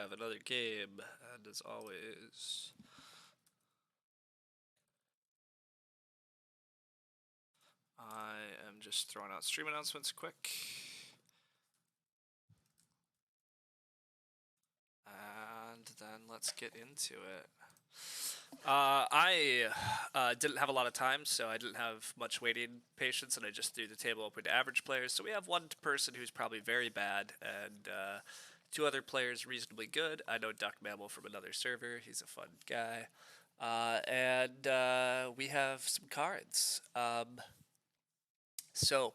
have another game, and as always, I am just throwing out stream announcements quick. And then let's get into it. I didn't have a lot of time, so I didn't have much waiting patience, and I just threw the table open to average players. So we have one person who's probably very bad, and two other players reasonably good. I know Duck Mammal from another server. He's a fun guy. And we have some cards. So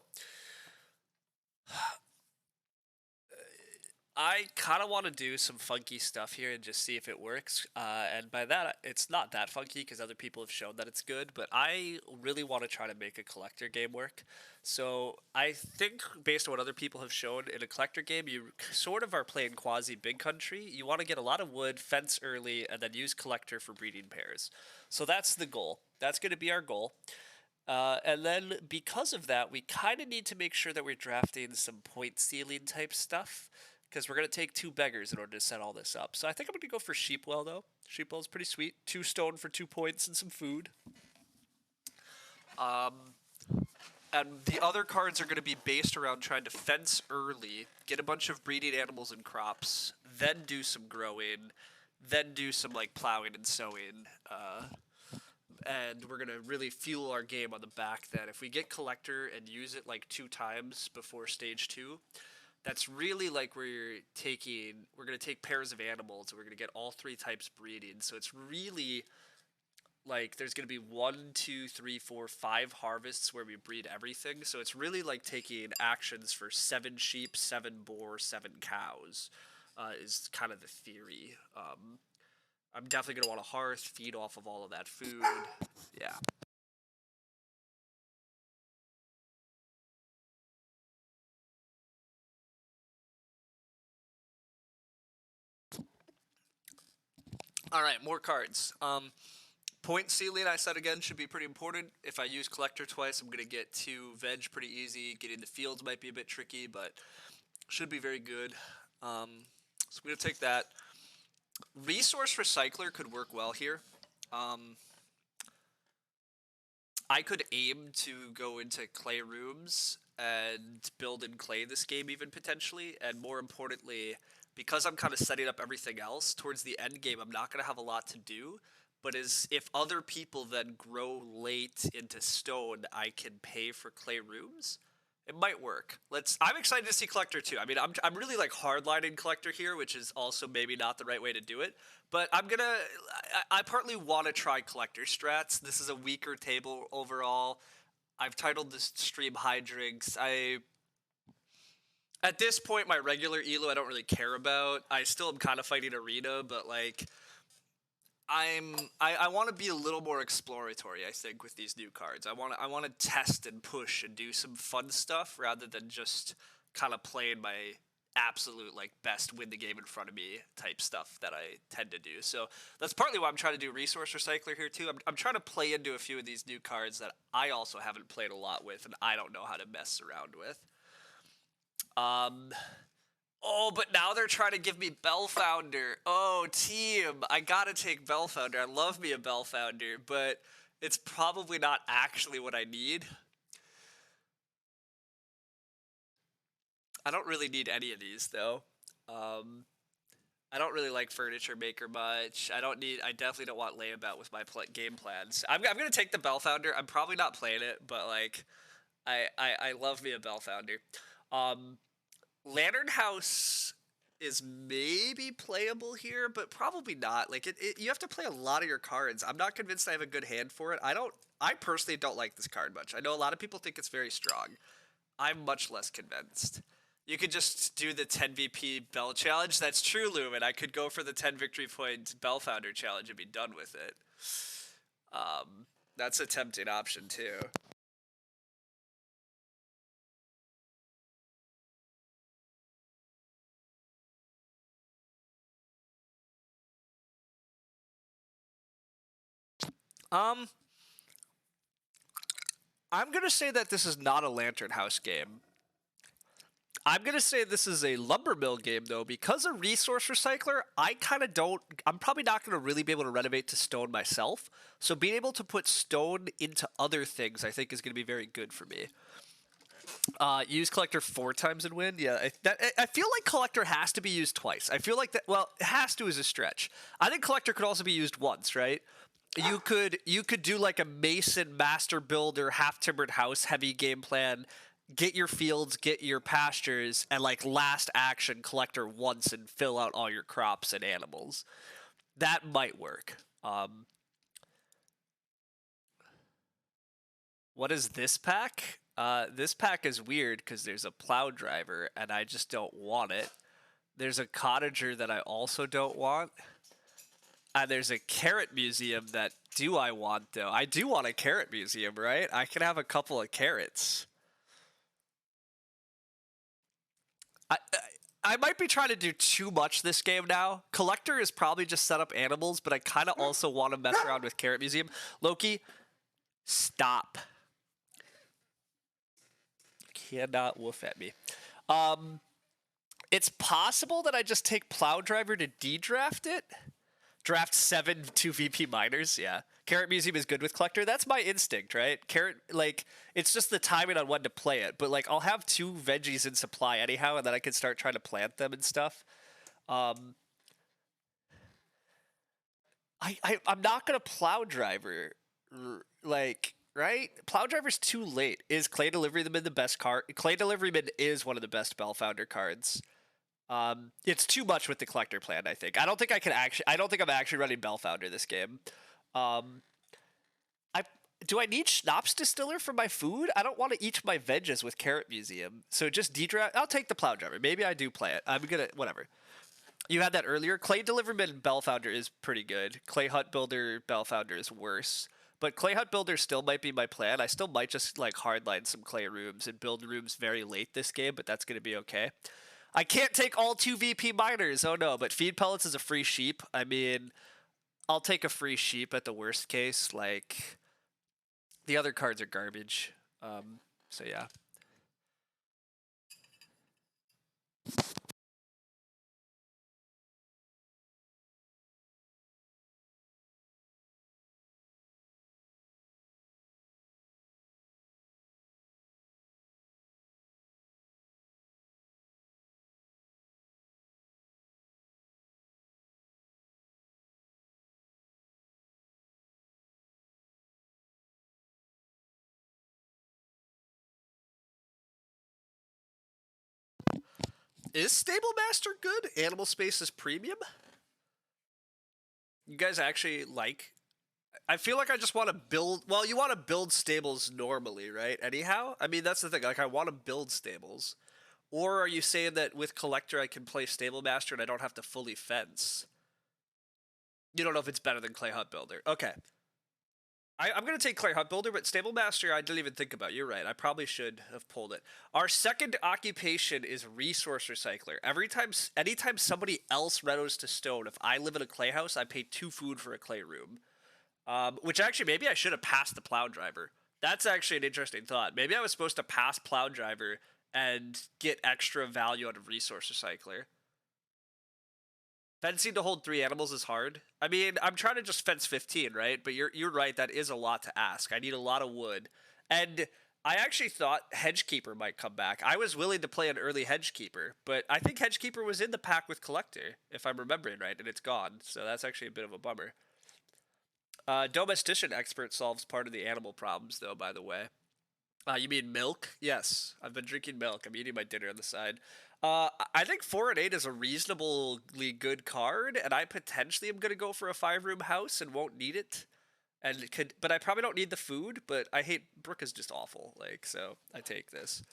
I kind of want to do some funky stuff here and just see if it works. And by that, it's not that funky because other people have shown that it's good, but I really want to try to make a collector game work. So I think based on what other people have shown, in a collector game, you sort of are playing quasi big country. You want to get a lot of wood, fence early, and then use collector for breeding pairs. So that's the goal. That's going to be our goal. And then because of that, we kind of need to make sure that we're drafting some point ceiling type stuff, because we're going to take 2 beggars in order to set all this up. So I think I'm going to go for Sheepwell, though. Sheepwell's pretty sweet. 2 stone for 2 points and some food. And the other cards are going to be based around trying to fence early, get a bunch of breeding animals and crops, then do some growing, then do some like plowing and sowing. And we're going to really fuel our game on the back that if we get collector and use it like 2 times before stage 2, that's really like we're going to take pairs of animals and we're going to get all 3 types breeding. So it's really like there's going to be 1, 2, 3, 4, 5 harvests where we breed everything. So it's really like taking actions for 7 sheep, 7 boar, 7 cows is kind of the theory. I'm definitely going to want a hearth, feed off of all of that food. Yeah. All right, more cards. Point ceiling, I said again, should be pretty important. If I use collector twice, I'm going to get 2 veg pretty easy. Getting the fields might be a bit tricky, but should be very good. So I'm going to take that. Resource recycler could work well here. I could aim to go into clay rooms and build in clay this game even potentially, and more importantly, because I'm kind of setting up everything else, towards the end game I'm not going to have a lot to do, but if other people then grow late into stone, I can pay for clay rooms. It might work. I'm excited to see collector too. I mean, I'm really like hardlining collector here, which is also maybe not the right way to do it. But I partly want to try collector strats. This is a weaker table overall. I've titled this stream Hijinks. At this point, my regular elo I don't really care about. I still am kind of fighting arena, but like I want to be a little more exploratory, I think, with these new cards. I want to test and push and do some fun stuff rather than just kind of playing my absolute like best win the game in front of me type stuff that I tend to do. So that's partly why I'm trying to do resource recycler here too. I'm trying to play into a few of these new cards that I also haven't played a lot with and I don't know how to mess around with. Oh, but now they're trying to give me Bellfounder. Oh, team, I gotta take Bellfounder. I love me a Bellfounder, but it's probably not actually what I need. I don't really need any of these, though. I don't really like Furniture Maker much. I definitely don't want Layabout with my game plans. I'm gonna take the Bellfounder. I'm probably not playing it, but like, I love me a Bellfounder. Lantern House is maybe playable here, but probably not. Like you have to play a lot of your cards. I'm not convinced I have a good hand for it. I personally don't like this card much. I know a lot of people think it's very strong. I'm much less convinced. You could just do the 10 VP Bell challenge. That's true, Lumen. I could go for the 10 victory point Bellfounder challenge and be done with it. That's a tempting option too. I'm gonna say that this is not a Lantern House game. I'm gonna say this is a lumber mill game though, because a resource recycler. I kind of don't. I'm probably not gonna really be able to renovate to stone myself. So being able to put stone into other things, I think, is gonna be very good for me. Use collector 4 times and win. Yeah, I feel like collector has to be used twice. I feel like that. Well, it has to is a stretch. I think collector could also be used once, right? You could do like a mason master builder half timbered house heavy game plan. Get your fields, get your pastures, and like last action collector once and fill out all your crops and animals. That might work. What is this pack? This pack is weird because there's a plow driver and I just don't want it. There's a cottager that I also don't want. And there's a carrot museum that do I want though. I do want a carrot museum, right? I can have a couple of carrots. I, I might be trying to do too much this game now. Collector is probably just set up animals, but I kind of also want to mess around with carrot museum. Loki, stop. Cannot woof at me. It's possible that I just take plow driver to de-draft it. Draft 7 2 VP miners. Yeah, carrot museum is good with collector. That's my instinct, right? Carrot, like, it's just the timing on when to play it. But like, I'll have 2 veggies in supply anyhow, and then I can start trying to plant them and stuff. I'm not gonna plow driver, like, right? Plow driver's too late. Is Clay Deliveryman the best card? Clay Deliveryman is one of the best Bellfounder cards. It's too much with the collector plan. I think. I don't think I can actually. I don't think I'm actually running Bellfounder this game. I do I need Schnapps Distiller for my food? I don't want to eat my veggies with Carrot Museum. So just de-draft. I'll take the plow driver. Maybe I do play it. I'm gonna whatever. You had that earlier. Clay Deliverman Bellfounder is pretty good. Clay Hut Builder Bellfounder is worse. But Clay Hut Builder still might be my plan. I still might just like hardline some clay rooms and build rooms very late this game, but that's gonna be okay. I can't take all 2 VP miners. Oh no, but feed pellets is a free sheep. I mean, I'll take a free sheep at the worst case. Like, the other cards are garbage. So yeah. Is Stable Master good? Animal Space is premium? You guys actually like... I feel like I just want to build... Well, you want to build stables normally, right? Anyhow? I mean, that's the thing. Like, I want to build stables. Or are you saying that with Collector I can play Stable Master and I don't have to fully fence? You don't know if it's better than Clay Hut Builder. Okay. I'm going to take Clay Hut Builder, but Stable Master I didn't even think about. You're right. I probably should have pulled it. Our second occupation is Resource Recycler. Anytime somebody else renos to stone, if I live in a clay house, I pay 2 food for a clay room. Which actually, maybe I should have passed the plow driver. That's actually an interesting thought. Maybe I was supposed to pass plow driver and get extra value out of Resource Recycler. Fencing to hold 3 animals is hard. I mean, I'm trying to just fence 15, right? But you're right, that is a lot to ask. I need a lot of wood. And I actually thought Hedgekeeper might come back. I was willing to play an early Hedgekeeper, but I think Hedgekeeper was in the pack with Collector, if I'm remembering right, and it's gone. So that's actually a bit of a bummer. Domestician Expert solves part of the animal problems, though, by the way. You mean milk? Yes, I've been drinking milk. I'm eating my dinner on the side. I think 4 and 8 is a reasonably good card, and I potentially am going to go for a 5-room house and won't need it. And it could, but I probably don't need the food. But I hate Brook is just awful. Like, so I take this.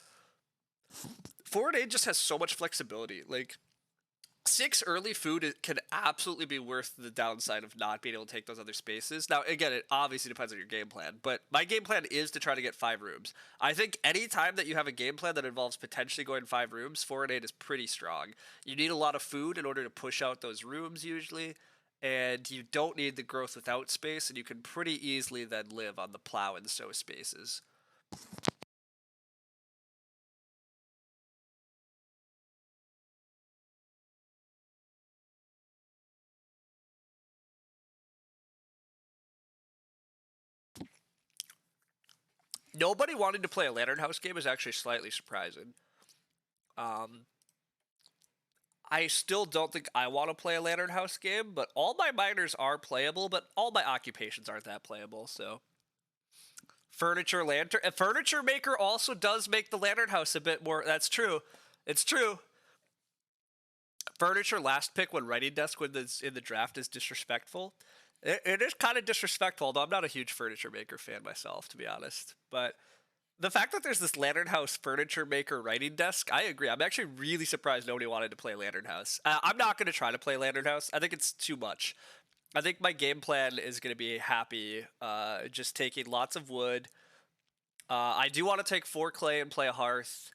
4 and 8 just has so much flexibility. Like, 6 early food can absolutely be worth the downside of not being able to take those other spaces. Now, again, it obviously depends on your game plan, but my game plan is to try to get 5 rooms. I think any time that you have a game plan that involves potentially going 5 rooms, 4 and 8 is pretty strong. You need a lot of food in order to push out those rooms usually, and you don't need the growth without space, and you can pretty easily then live on the plow and sow spaces. Nobody wanting to play a Lantern House game is actually slightly surprising. I still don't think I want to play a Lantern House game, but all my miners are playable, but all my occupations aren't that playable, so. Furniture maker also does make the Lantern House a bit more. That's true. It's true. Furniture last pick when writing desk when it's in the draft is disrespectful. It is kind of disrespectful, although I'm not a huge furniture maker fan myself, to be honest. But the fact that there's this Lantern House furniture maker writing desk, I agree. I'm actually really surprised nobody wanted to play Lantern House. I'm not going to try to play Lantern House. I think it's too much. I think my game plan is going to be happy, just taking lots of wood. I do want to take 4 clay and play a hearth.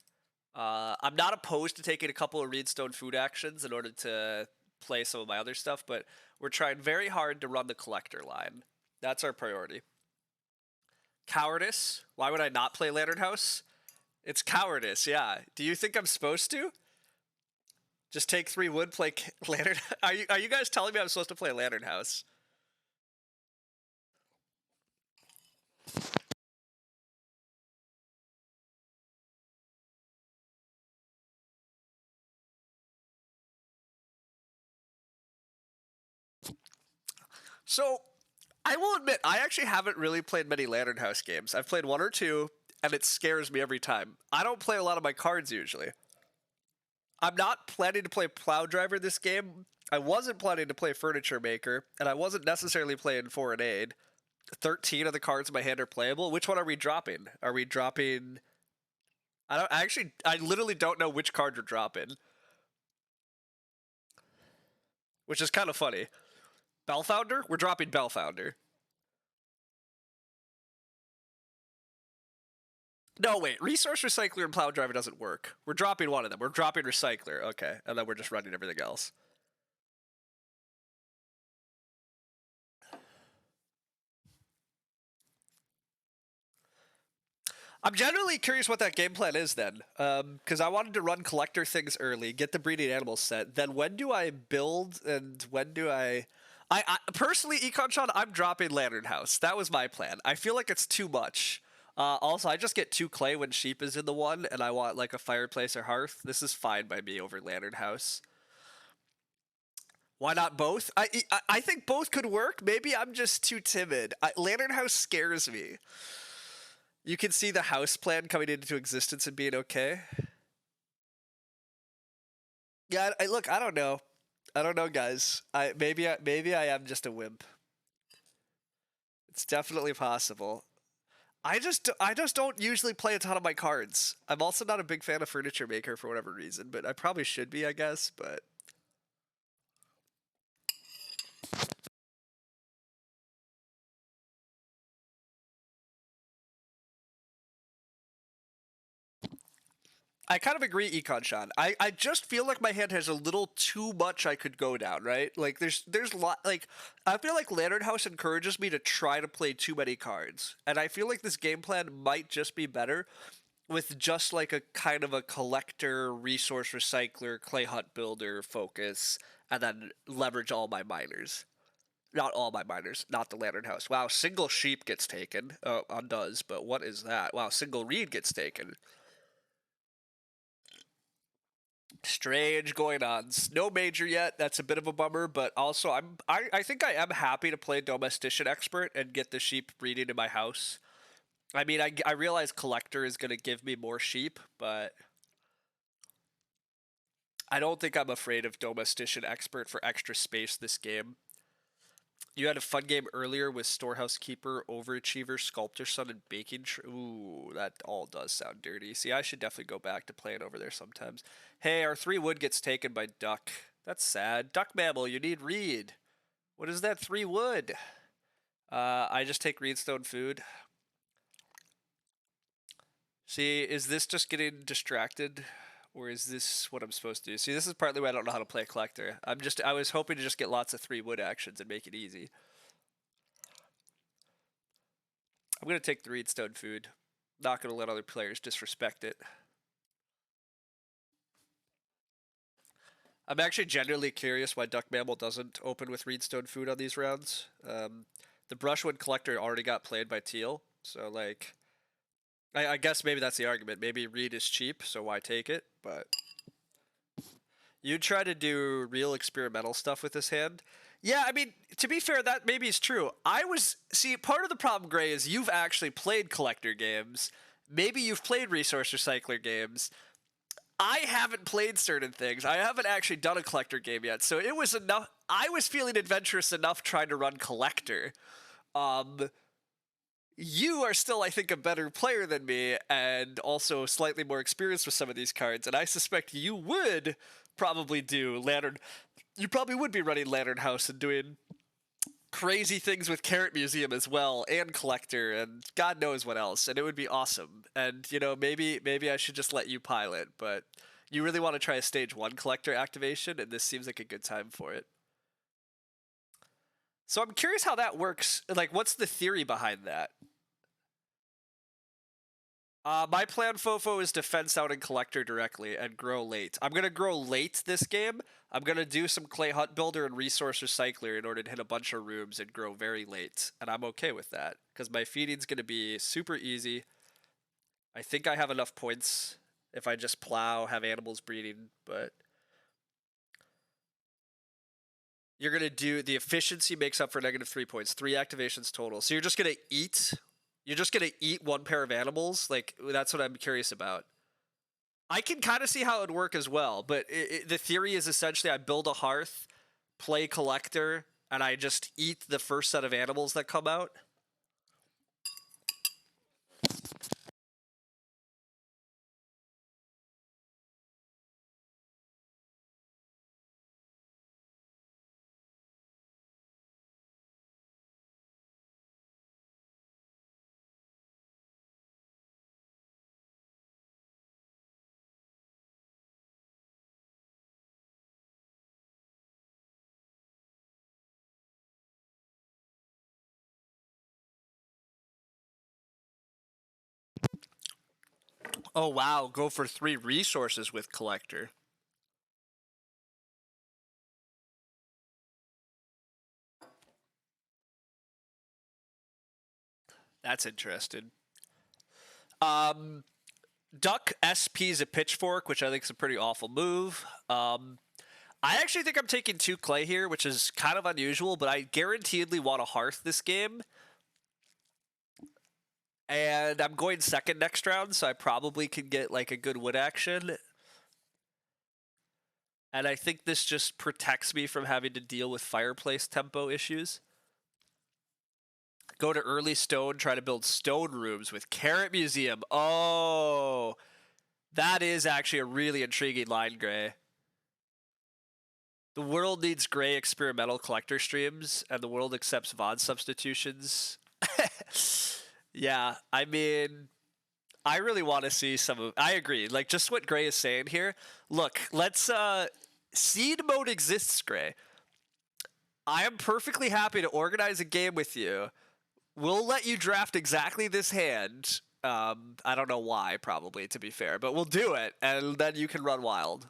I'm not opposed to taking a couple of Reedstone food actions in order to play some of my other stuff, but we're trying very hard to run the collector line. That's our priority. Cowardice. Why would I not play Lantern House? It's cowardice, yeah. Do you think I'm supposed to? Just take 3 wood, play Lantern. Are you guys telling me I'm supposed to play Lantern House? So, I will admit, I actually haven't really played many Lantern House games. I've played 1 or 2, and it scares me every time. I don't play a lot of my cards usually. I'm not planning to play Plow Driver this game. I wasn't planning to play Furniture Maker, and I wasn't necessarily playing Foreign Aid. 13 of the cards in my hand are playable. Which one are we dropping? Are we dropping... I literally don't know which card you're dropping. Which is kind of funny. Bellfounder? We're dropping Bellfounder. No, wait. Resource Recycler and Plow Driver doesn't work. We're dropping one of them. We're dropping Recycler. Okay. And then we're just running everything else. I'm generally curious what that game plan is then. Because I wanted to run collector things early, get the breeding animals set. Then when do I build and when do I personally, EconSean, I'm dropping Lantern House. That was my plan. I feel like it's too much. Also, I just get 2 clay when sheep is in the one, and I want like a fireplace or hearth. This is fine by me over Lantern House. Why not both? I think both could work. Maybe I'm just too timid. Lantern House scares me. You can see the house plan coming into existence and being okay. Yeah, look, I don't know. I don't know, guys. Maybe I am just a wimp. It's definitely possible. I just don't usually play a ton of my cards. I'm also not a big fan of Furniture Maker for whatever reason, but I probably should be, I guess, but I kind of agree, EconSean. I just feel like my hand has a little too much I could go down, right? Like there's a lot like I feel like Lantern House encourages me to try to play too many cards. And I feel like this game plan might just be better with just like a kind of a collector, resource recycler, clay hut builder focus, and then leverage all my miners. Not all my miners, not the Lantern House. Wow, single sheep gets taken. Undoes, but what is that? Wow, single reed gets taken. Strange going on. No major yet. That's a bit of a bummer, but also I think I am happy to play Domestician Expert and get the sheep breeding in my house. I mean, I realize Collector is going to give me more sheep, but I don't think I'm afraid of Domestician Expert for extra space this game. You had a fun game earlier with Storehouse Keeper, Overachiever, Sculptor Son, and Baking Ooh, that all does sound dirty. See, I should definitely go back to playing over there sometimes. Hey, our 3 wood gets taken by Duck. That's sad. Duck Mammal, you need Reed. What is that 3 wood? I just take Reedstone food. See, is this just getting distracted? Or is this what I'm supposed to do? See, this is partly why I don't know how to play a collector. I was hoping to just get lots of 3 wood actions and make it easy. I'm going to take the Reedstone food. Not going to let other players disrespect it. I'm actually genuinely curious why Duck Mammal doesn't open with Reedstone food on these rounds. The Brushwood Collector already got played by Teal, so like I guess maybe that's the argument. Maybe read is cheap, so why take it? But you try to do real experimental stuff with this hand. Yeah, I mean, to be fair, that maybe is true. See, part of the problem, Gray, is you've actually played collector games. Maybe you've played resource recycler games. I haven't played certain things. I haven't actually done a collector game yet, so it was enough. I was feeling adventurous enough trying to run collector. You are still, I think, a better player than me, and also slightly more experienced with some of these cards. And I suspect you would probably do Lantern. You probably would be running Lantern House and doing crazy things with Carrot Museum as well, and Collector, and God knows what else. And it would be awesome. And maybe I should just let you pilot, but you really want to try a stage 1 Collector activation, and this seems like a good time for it. So I'm curious how that works. Like, what's the theory behind that? My plan, Fofo, is to fence out and Collector directly and grow late. I'm going to grow late this game. I'm going to do some Clay Hut Builder and Resource Recycler in order to hit a bunch of rooms and grow very late. And I'm okay with that, because my feeding's going to be super easy. I think I have enough points if I just plow, have animals breeding, but... You're going to do... The efficiency makes up for -3 points. 3 activations total. So you're just going to eat... You're just going to eat 1 pair of animals? Like, that's what I'm curious about. I can kind of see how it would work as well, but the theory is essentially I build a hearth, play collector, and I just eat the first set of animals that come out. Oh, wow. Go for 3 resources with collector. That's interesting. Duck SP's a pitchfork, which I think is a pretty awful move. I actually think I'm taking 2 clay here, which is kind of unusual, but I guaranteedly want a hearth this game. And I'm going second next round, so I probably can get like a good wood action. And I think this just protects me from having to deal with fireplace tempo issues. Go to early stone, try to build stone rooms with Carrot Museum. Oh, that is actually a really intriguing line, Gray. The world needs Gray experimental collector streams, and the world accepts VOD substitutions. Yeah, I mean, I really want to see some of... I agree. Like, just what Gray is saying here. Look, let's... Seed mode exists, Gray. I am perfectly happy to organize a game with you. We'll let you draft exactly this hand. I don't know why, probably, to be fair. But we'll do it, and then you can run wild.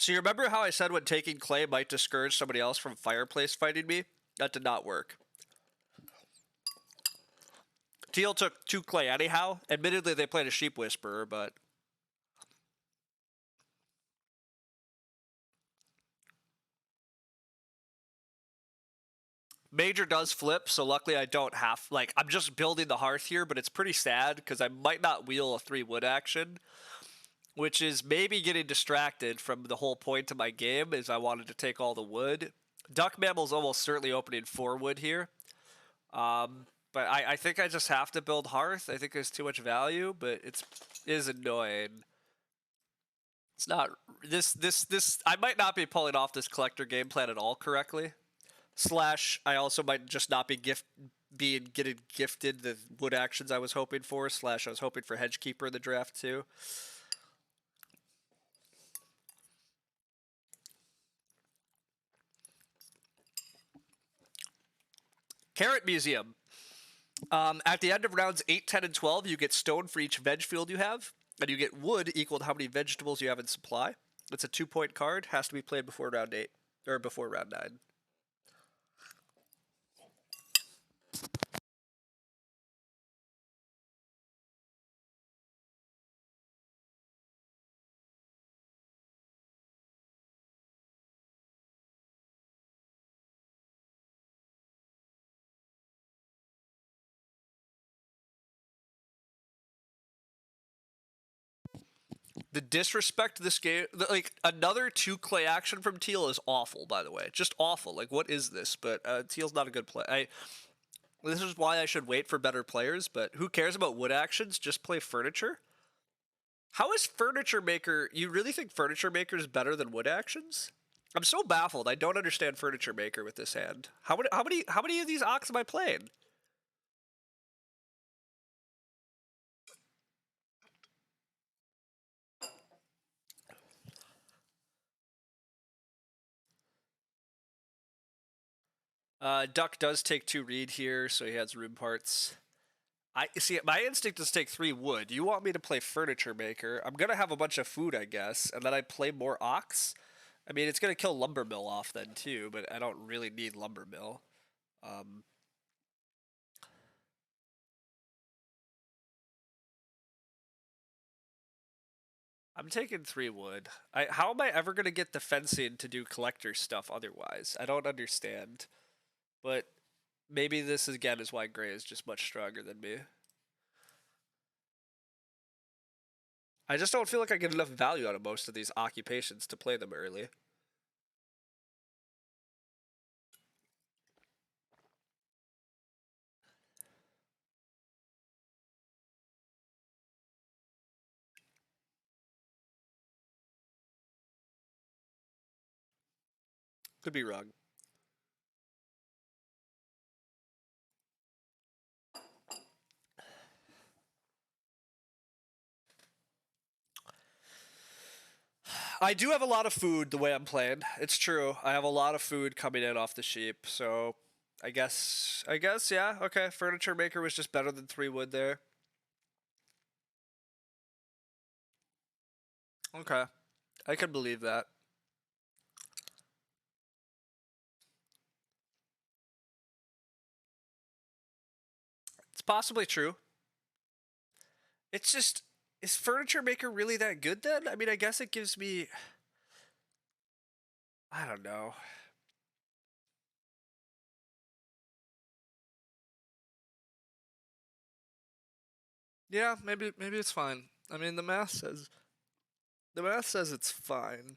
So you remember how I said when taking clay might discourage somebody else from fireplace fighting me? That did not work. Teal took 2 clay anyhow. Admittedly, they played a sheep whisperer, but... Major does flip, so luckily I don't have... Like, I'm just building the hearth here, but it's pretty sad, because I might not wheel a 3 wood action, which is maybe getting distracted from the whole point of my game, is I wanted to take all the wood. Duck Mammal's almost certainly opening 4 wood here. But I think I just have to build hearth. I think there's too much value, but it is annoying. It's not... I might not be pulling off this collector game plan at all correctly. Slash, I also might just not be getting gifted the wood actions I was hoping for. Slash, I was hoping for Hedgekeeper in the draft too. Carrot Museum. At the end of rounds 8, 10, and 12, you get stone for each veg field you have, and you get wood equal to how many vegetables you have in supply. It's a 2-point card. Has to be played before round 8 or before round 9. The disrespect to this game, like another 2 clay action from Teal is awful. By the way, just awful. Like, what is this? But Teal's not a good play. This is why I should wait for better players. But who cares about wood actions? Just play furniture. How is Furniture Maker? You really think Furniture Maker is better than wood actions? I'm so baffled. I don't understand Furniture Maker with this hand. How many of these ox am I playing? Duck does take 2 reed here, so he has room parts. I see. My instinct is take 3 wood. You want me to play Furniture Maker? I'm gonna have a bunch of food, I guess, and then I play more ox. I mean, it's gonna kill Lumber Mill off then too, but I don't really need Lumber Mill. I'm taking 3 wood. How am I ever gonna get the fencing to do collector stuff otherwise? I don't understand. But maybe this again is why Gray is just much stronger than me. I just don't feel like I get enough value out of most of these occupations to play them early. Could be wrong. I do have a lot of food the way I'm playing. It's true. I have a lot of food coming in off the sheep, so I guess, yeah, okay. Furniture Maker was just better than 3 wood there. Okay. I can believe that. It's possibly true. It's just, is Furniture Maker really that good then? I mean, I guess it gives me, I don't know. Yeah, maybe it's fine. I mean, the math says it's fine.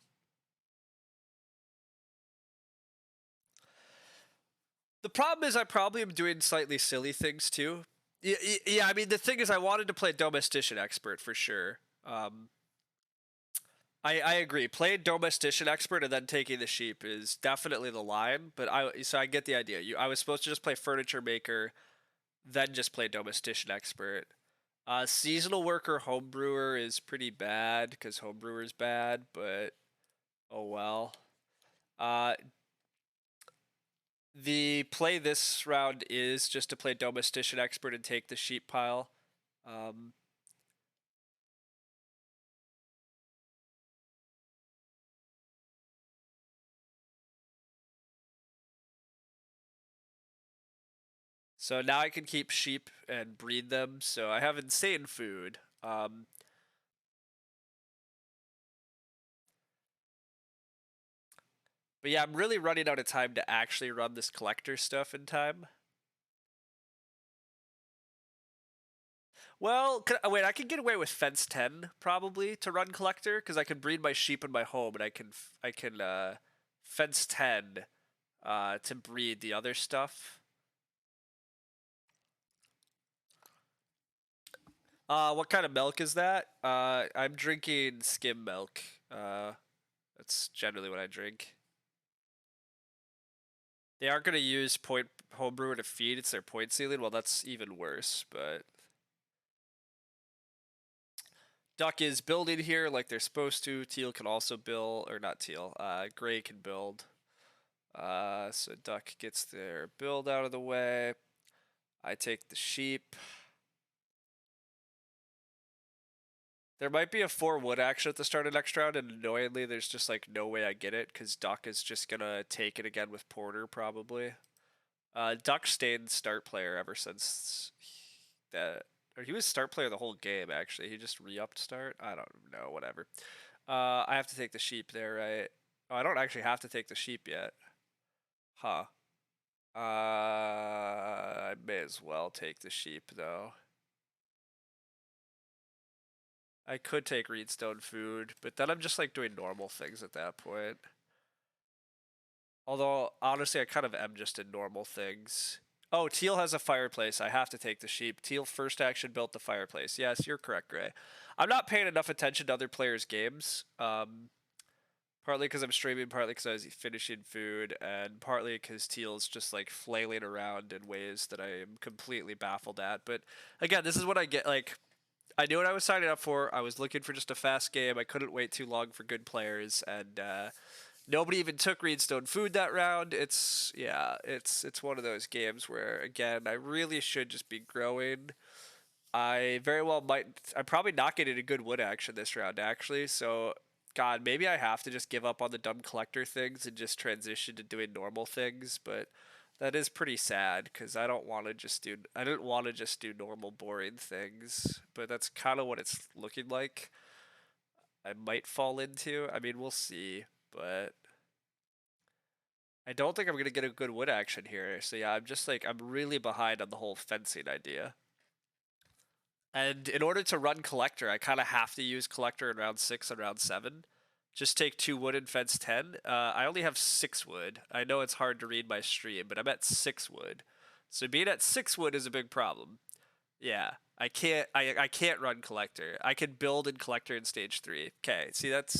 The problem is I probably am doing slightly silly things too. Yeah, I mean, the thing is I wanted to play Domestician Expert for sure. I agree. Playing Domestician Expert and then taking the sheep is definitely the line, but I get the idea. I was supposed to just play Furniture Maker, then just play Domestician Expert. Seasonal Worker Homebrewer is pretty bad because Homebrewer is bad, but oh well. The play this round is just to play Domestician Expert and take the sheep pile. So now I can keep sheep and breed them, so I have insane food. But yeah, I'm really running out of time to actually run this collector stuff in time. Well, wait, I can get away with fence 10 probably to run collector because I can breed my sheep in my home and I can fence 10 to breed the other stuff. What kind of milk is that? I'm drinking skim milk. That's generally what I drink. They aren't going to use point homebrewer to feed. It's their point ceiling. Well, that's even worse, but Duck is building here like they're supposed to. Teal can also build, or not Teal. Gray can build. So duck gets their build out of the way. I take the sheep. There might be a 4 wood action at the start of next round, and annoyingly, there's just like no way I get it because Duck is just gonna take it again with Porter probably. Duck stayed start player ever since that, or he was start player the whole game actually. He just re-upped start. I don't know, whatever. I have to take the sheep there, right? Oh, I don't actually have to take the sheep yet. Huh. I may as well take the sheep though. I could take Reedstone food, but then I'm just like doing normal things at that point. Although, honestly, I kind of am just in normal things. Oh, Teal has a fireplace. I have to take the sheep. Teal first action built the fireplace. Yes, you're correct, Gray. I'm not paying enough attention to other players' games. Partly because I'm streaming, partly because I was finishing food, and partly because Teal's just like flailing around in ways that I am completely baffled at. But again, this is what I get. Like, I knew what I was signing up for. I was looking for just a fast game. I couldn't wait too long for good players, and nobody even took Reedstone food that round. It's one of those games where again I really should just be growing. I very well might. I'm probably not getting a good wood action this round actually. So God, maybe I have to just give up on the dumb collector things and just transition to doing normal things. But that is pretty sad because I don't want to just do. I didn't want to just do normal boring things, but that's kind of what it's looking like. I might fall into. I mean, we'll see, but I don't think I'm gonna get a good wood action here. So yeah, I'm just like I'm really behind on the whole fencing idea. And in order to run collector, I kind of have to use collector in round 6 and round 7. Just take 2 wood and fence 10. I only have 6 wood. I know it's hard to read my stream, but I'm at 6 wood. So being at 6 wood is a big problem. Yeah, I can't. I can't run collector. I can build in collector in stage 3. Okay, see it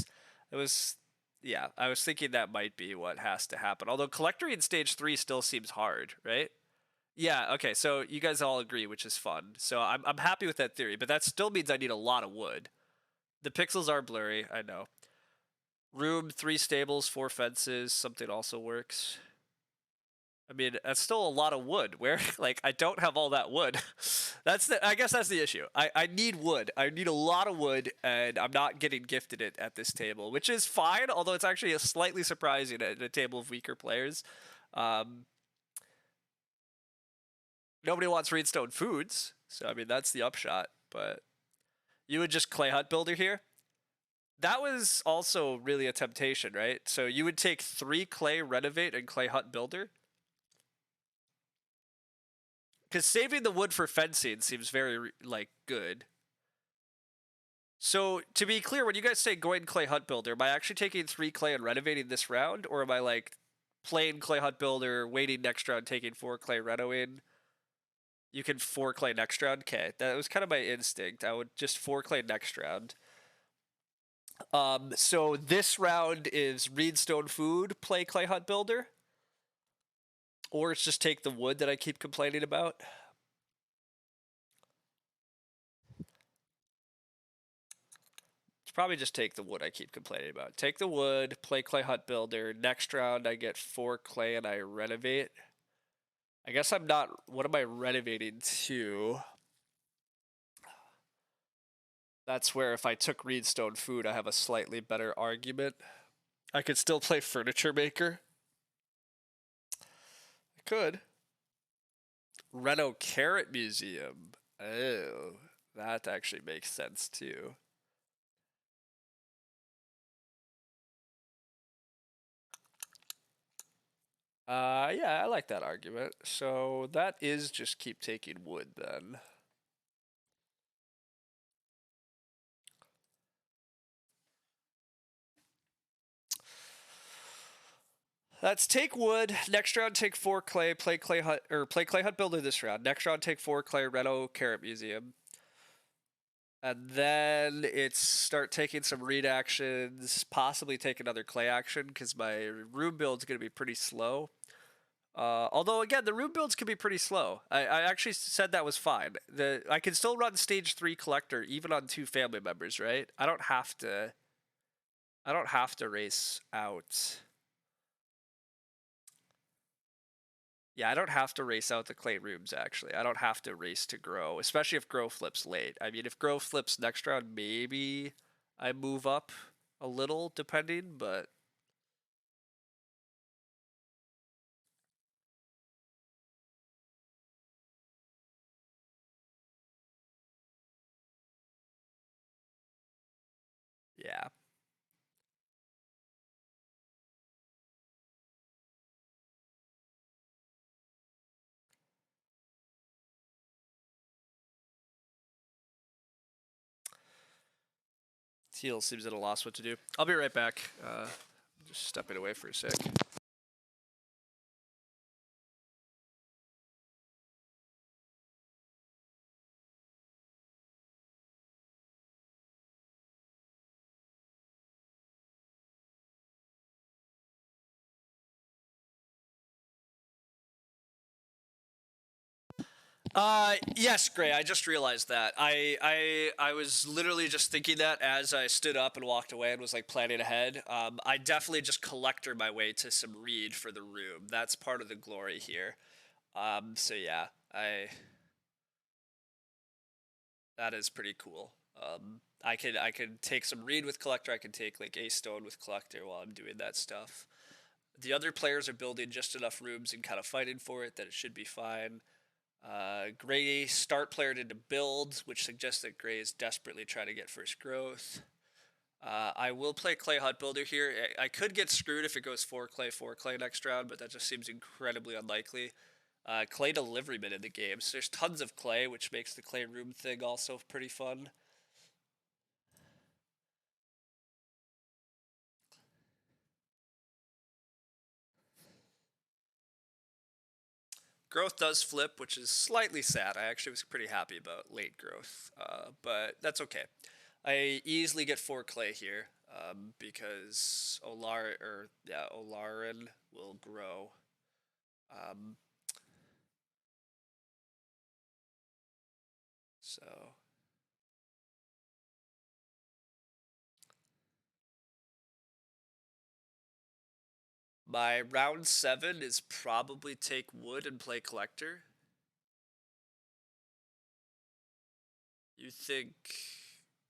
was. Yeah, I was thinking that might be what has to happen. Although collector in stage 3 still seems hard, right? Yeah. Okay. So you guys all agree, which is fun. So I'm happy with that theory, but that still means I need a lot of wood. The pixels are blurry. I know. Room, 3 stables, 4 fences. Something also works. I mean, that's still a lot of wood. Where, like, I don't have all that wood. I guess that's the issue. I need wood. I need a lot of wood, and I'm not getting gifted it at this table, which is fine, although it's actually a slightly surprising at a table of weaker players. Nobody wants Reedstone Foods, so, I mean, that's the upshot, but you would just clay hut builder here? That was also really a temptation, right? So you would take 3 clay renovate and clay hut builder? Because saving the wood for fencing seems very, like, good. So, to be clear, when you guys say going clay hut builder, am I actually taking 3 clay and renovating this round? Or am I, like, playing clay hut builder, waiting next round, taking 4 clay renoing? You can 4 clay next round? Okay, that was kind of my instinct. I would just 4 clay next round. So this round is Reedstone Food, play clay hut builder? Or it's just take the wood that I keep complaining about? It's probably just take the wood I keep complaining about. Take the wood, play clay hut builder. Next round I get 4 clay and I renovate. I guess I'm not. What am I renovating to? That's where if I took Reedstone Food, I have a slightly better argument. I could still play Furniture Maker. I could. Reno Carrot Museum. Oh, that actually makes sense too. Yeah, I like that argument. So that is just keep taking wood then. Let's take wood. Next round, take 4 clay. Play clay hut builder this round. Next round, take 4 clay. Reno Carrot Museum. And then it's start taking some read actions. Possibly take another clay action because my room build's gonna be pretty slow. Although again, the room builds can be pretty slow. I actually said that was fine. I can still run stage 3 collector even on 2 family members, right? I don't have to race out. Yeah, I don't have to race out the clay rooms, actually. I don't have to race to grow, especially if grow flips late. I mean, if grow flips next round, maybe I move up a little, depending, but yeah. Teal seems at a loss what to do. I'll be right back. Just stepping away for a sec. Yes, Gray. I just realized that. I was literally just thinking that as I stood up and walked away and was like planning ahead. I definitely just collector my way to some reed for the room. That's part of the glory here. So yeah, that is pretty cool. I could take some reed with collector. I could take like a stone with collector while I'm doing that stuff. The other players are building just enough rooms and kind of fighting for it that it should be fine. Gray start player into build, which suggests that Gray is desperately trying to get first growth. I will play Clay Hut Builder here. I could get screwed if it goes 4 clay next round, but that just seems incredibly unlikely. Clay Deliveryman in the game, so there's tons of clay, which makes the clay room thing also pretty fun. Growth does flip, which is slightly sad. I actually was pretty happy about late growth, but that's okay. I easily get 4 clay here because Olarin will grow. Um, so my round 7 is probably take wood and play collector. You think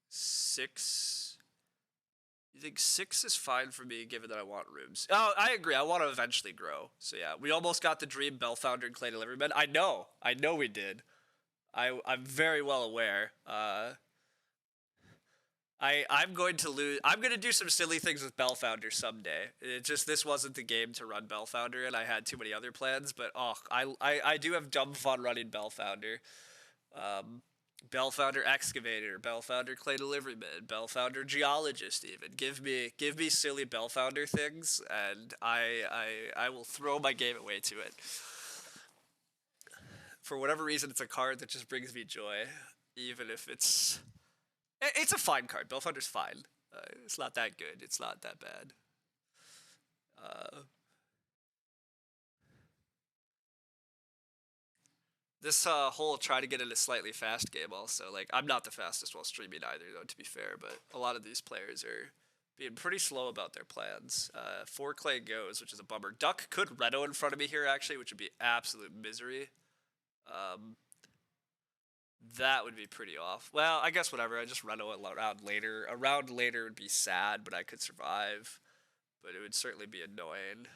6? You think 6 is fine for me, given that I want rooms? Oh, I agree. I want to eventually grow. So yeah, we almost got the dream Bellfounder and Clay Deliveryman. I know we did. I'm very well aware. I'm going to lose. I'm going to do some silly things with Bellfounder someday. It just this wasn't the game to run Bellfounder, and I had too many other plans. But I do have dumb fun running Bellfounder. Um, Bellfounder Excavator, Bellfounder Clay Deliveryman, Bellfounder Geologist. Even give me silly Bellfounder things, and I will throw my game away to it. For whatever reason, it's a card that just brings me joy, even if it's a fine card. Bellfounder's fine. It's not that good. It's not that bad. Uh, this whole try to get in a slightly fast game also. Like, I'm not the fastest while streaming either, though, to be fair, but a lot of these players are being pretty slow about their plans. 4 clay goes, which is a bummer. Duck could Redo in front of me here, actually, which would be absolute misery. Um, that would be pretty off. Well, I guess whatever. I just Redo a round later. A round later would be sad, but I could survive. But it would certainly be annoying.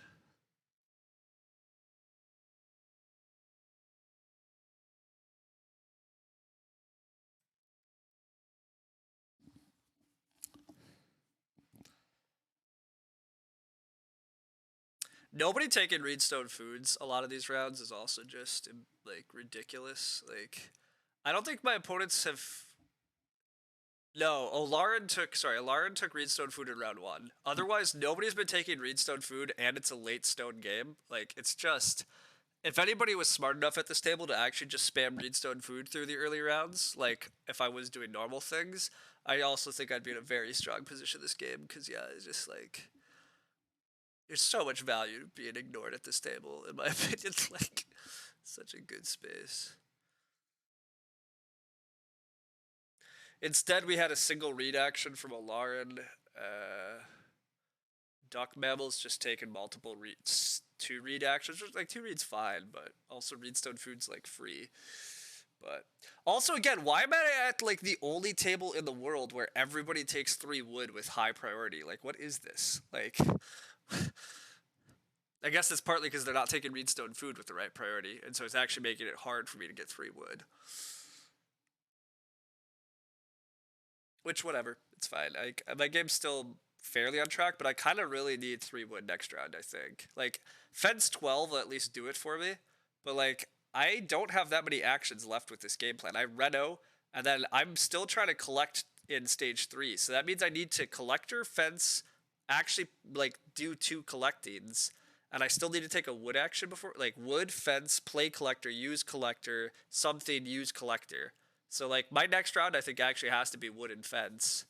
Nobody taking Reedstone Foods a lot of these rounds is also just like ridiculous. Like, I don't think my opponents have. No, Olarin took Reedstone Food in round 1. Otherwise, nobody's been taking Reedstone Food, and it's a late stone game. Like, it's just if anybody was smart enough at this table to actually just spam Reedstone Food through the early rounds, like if I was doing normal things, I also think I'd be in a very strong position this game because yeah, it's just like there's so much value being ignored at this table, in my opinion. Like, such a good space. Instead, we had a single read action from Alarin. Duck Mammals just taking multiple reads. two reed actions. Like two reed's fine, but also reedstone food's like free. But also again, why am I at like the only table in the world where everybody takes 3 wood with high priority? Like what is this? Like I guess it's partly because they're not taking reedstone food with the right priority, and so it's actually making it hard for me to get 3 wood. Which whatever, it's fine. My game's still fairly on track, but I kind of really need 3 wood next round. I think like fence 12 will at least do it for me, but like I don't have that many actions left with this game plan. I reno, and then I'm still trying to collect in stage 3, so that means I need to collector, fence, actually like do 2 collectings, and I still need to take a wood action before, like wood, fence, play collector, something, use collector. So like my next round, I think actually has to be wood and fence,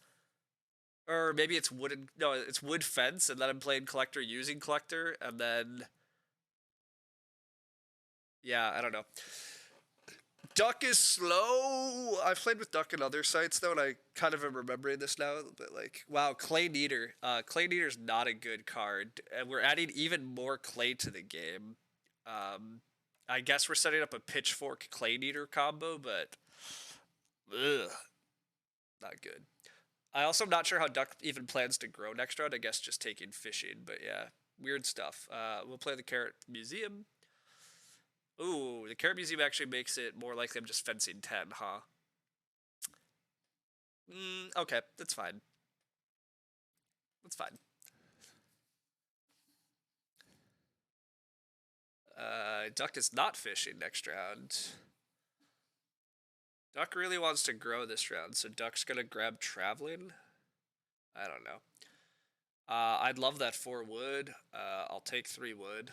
or maybe it's wood and no, it's wood fence, and then I'm playing collector using collector, and then yeah, I don't know. Duck is slow. I've played with Duck in other sites though, and I kind of am remembering this now. But like, wow, Clay Kneader. Clay Kneader's not a good card, and we're adding even more clay to the game. I guess we're setting up a pitchfork Clay Kneader combo, but ugh, not good. I also am not sure how Duck even plans to grow next round. I guess just taking fishing, but yeah, weird stuff. We'll play the Carrot Museum. Ooh, the Carrot Museum actually makes it more likely I'm just fencing 10, huh? Okay, that's fine. That's fine. Duck is not fishing next round. Duck really wants to grow this round, so Duck's gonna grab traveling. I don't know. I'd love that 4 wood. I'll take 3 wood.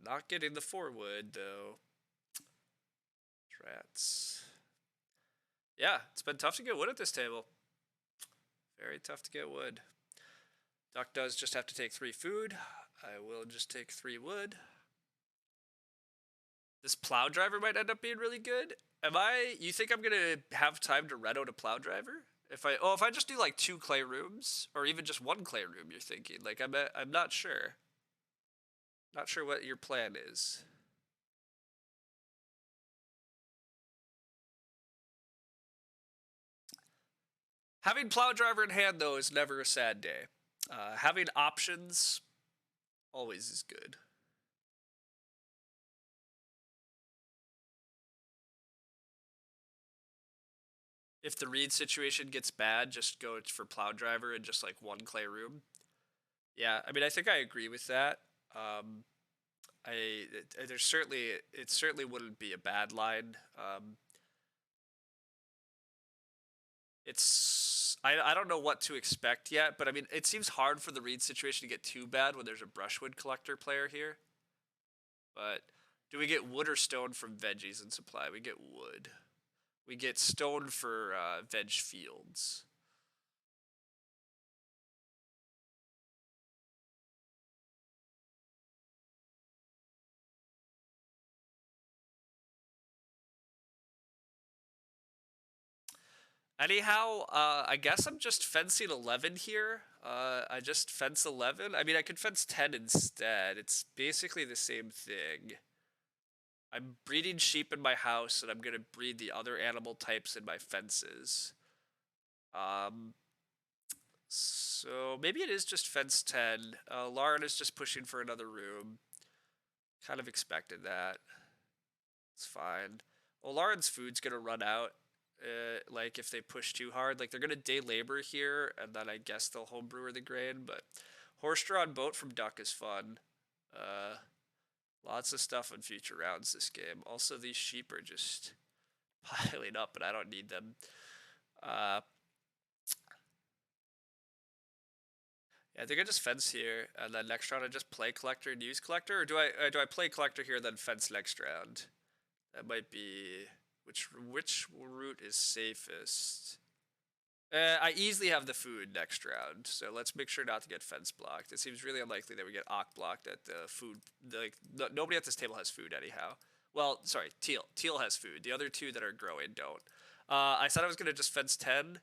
Not getting the 4 wood though. Rats. Yeah, it's been tough to get wood at this table. Very tough to get wood. Duck does just have to take 3 food. I will just take 3 wood. This plow driver might end up being really good. You think I'm gonna have time to red out a plow driver? If I just do like 2 clay rooms, or even just 1 clay room, you're thinking. Like I'm not sure. Not sure what your plan is. Having plow driver in hand though is never a sad day. Having options always is good. If the reed situation gets bad, just go for plow driver and just like 1 clay room. Yeah, I mean I think I agree with that. It certainly wouldn't be a bad line. I don't know what to expect yet, but I mean it seems hard for the reed situation to get too bad when there's a brushwood collector player here. But do we get wood or stone from veggies in supply? We get wood. We get stone for veg fields. Anyhow, I guess I'm just fencing 11 here. I just fence 11. I mean, I could fence 10 instead. It's basically the same thing. I'm breeding sheep in my house, and I'm going to breed the other animal types in my fences. So maybe it is just fence 10. Lauren is just pushing for another room. Kind of expected that. It's fine. Well, Lauren's food's going to run out. Like if they push too hard, like they're gonna day labor here, and then I guess they'll homebrewer the grain. But horse-drawn boat from Duck is fun. Lots of stuff on future rounds this game. Also, these sheep are just piling up, and I don't need them. Yeah, I think I just fence here, and then next round I just play collector and use collector, or do I play collector here and then fence next round? That might be which route is safest. I easily have the food next round, so let's make sure not to get fence blocked. It seems really unlikely that we get Ock blocked at the food. Like nobody at this table has food anyhow. Well, sorry, Teal has food. The other 2 that are growing don't. I said I was gonna just fence 10,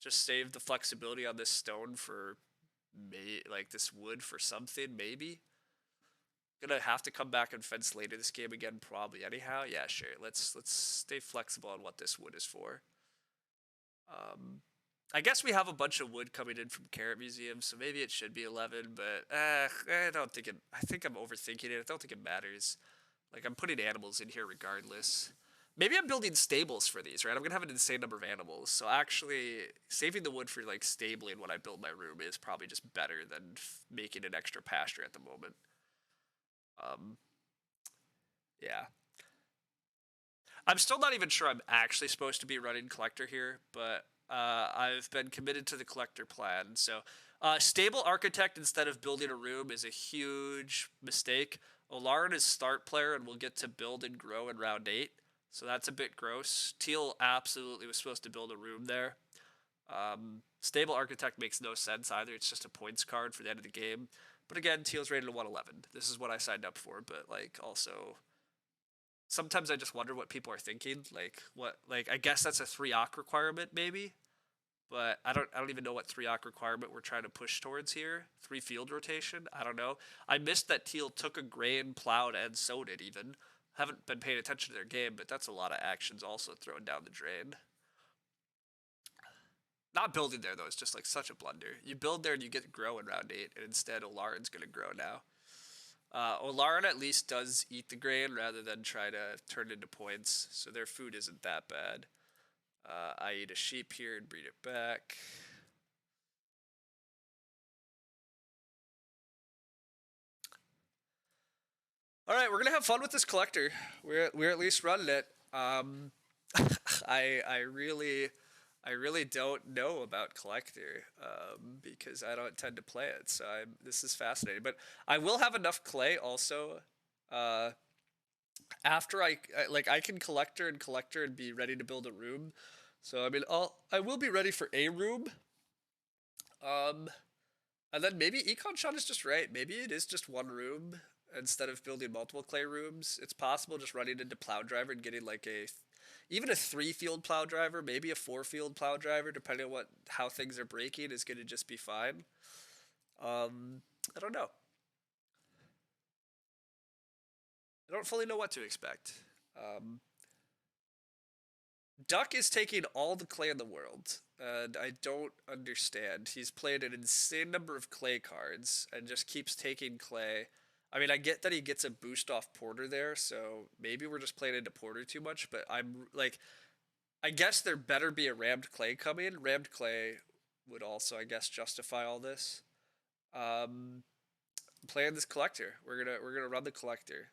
just save the flexibility on this stone for like this wood for something maybe. Gonna have to come back and fence later this game again probably anyhow. Yeah, sure. Let's stay flexible on what this wood is for. I guess we have a bunch of wood coming in from Carrot Museum, so maybe it should be 11, but I don't think it. I think I'm overthinking it. I don't think it matters. Like, I'm putting animals in here regardless. Maybe I'm building stables for these, right? I'm gonna have an insane number of animals, so actually saving the wood for like stabling when I build my room is probably just better than making an extra pasture at the moment. Um, yeah. I'm still not even sure I'm actually supposed to be running collector here, but I've been committed to the collector plan. So, stable architect instead of building a room is a huge mistake. Olarin is start player and will get to build and grow in round 8. So that's a bit gross. Teal absolutely was supposed to build a room there. Stable architect makes no sense either. It's just a points card for the end of the game. But again, Teal's rated a 111. This is what I signed up for, but like also sometimes I just wonder what people are thinking. Like I guess that's a 3-oc requirement maybe, but I don't even know what 3-oc requirement we're trying to push towards here. 3 field rotation. I don't know. I missed that Teal took a grain, plowed, and sowed it even. Haven't been paying attention to their game, but that's a lot of actions also thrown down the drain. Not building there though is just like such a blunder. You build there and you get to grow in round 8, and instead Olarin's gonna grow now. Olarin at least does eat the grain rather than try to turn it into points, so their food isn't that bad. I eat a sheep here and breed it back. All right, we're gonna have fun with this collector. We're at least running it. I really don't know about collector because I don't tend to play it. So this is fascinating. But I will have enough clay also. After I can collector and be ready to build a room. So I mean I will be ready for a room. And then maybe Econ Shot is just right. Maybe it is just one room instead of building multiple clay rooms. It's possible just running into plow driver and getting like even a 3-field plow driver, maybe a 4-field plow driver, depending on how things are breaking, is gonna just be fine. I don't know. I don't fully know what to expect. Duck is taking all the clay in the world, and I don't understand. He's played an insane number of clay cards and just keeps taking clay. I mean, I get that he gets a boost off Porter there, so maybe we're just playing into Porter too much, but I'm like, I guess there better be a rammed clay coming. Rammed clay would also, I guess, justify all this. Playing this collector. We're gonna run the collector.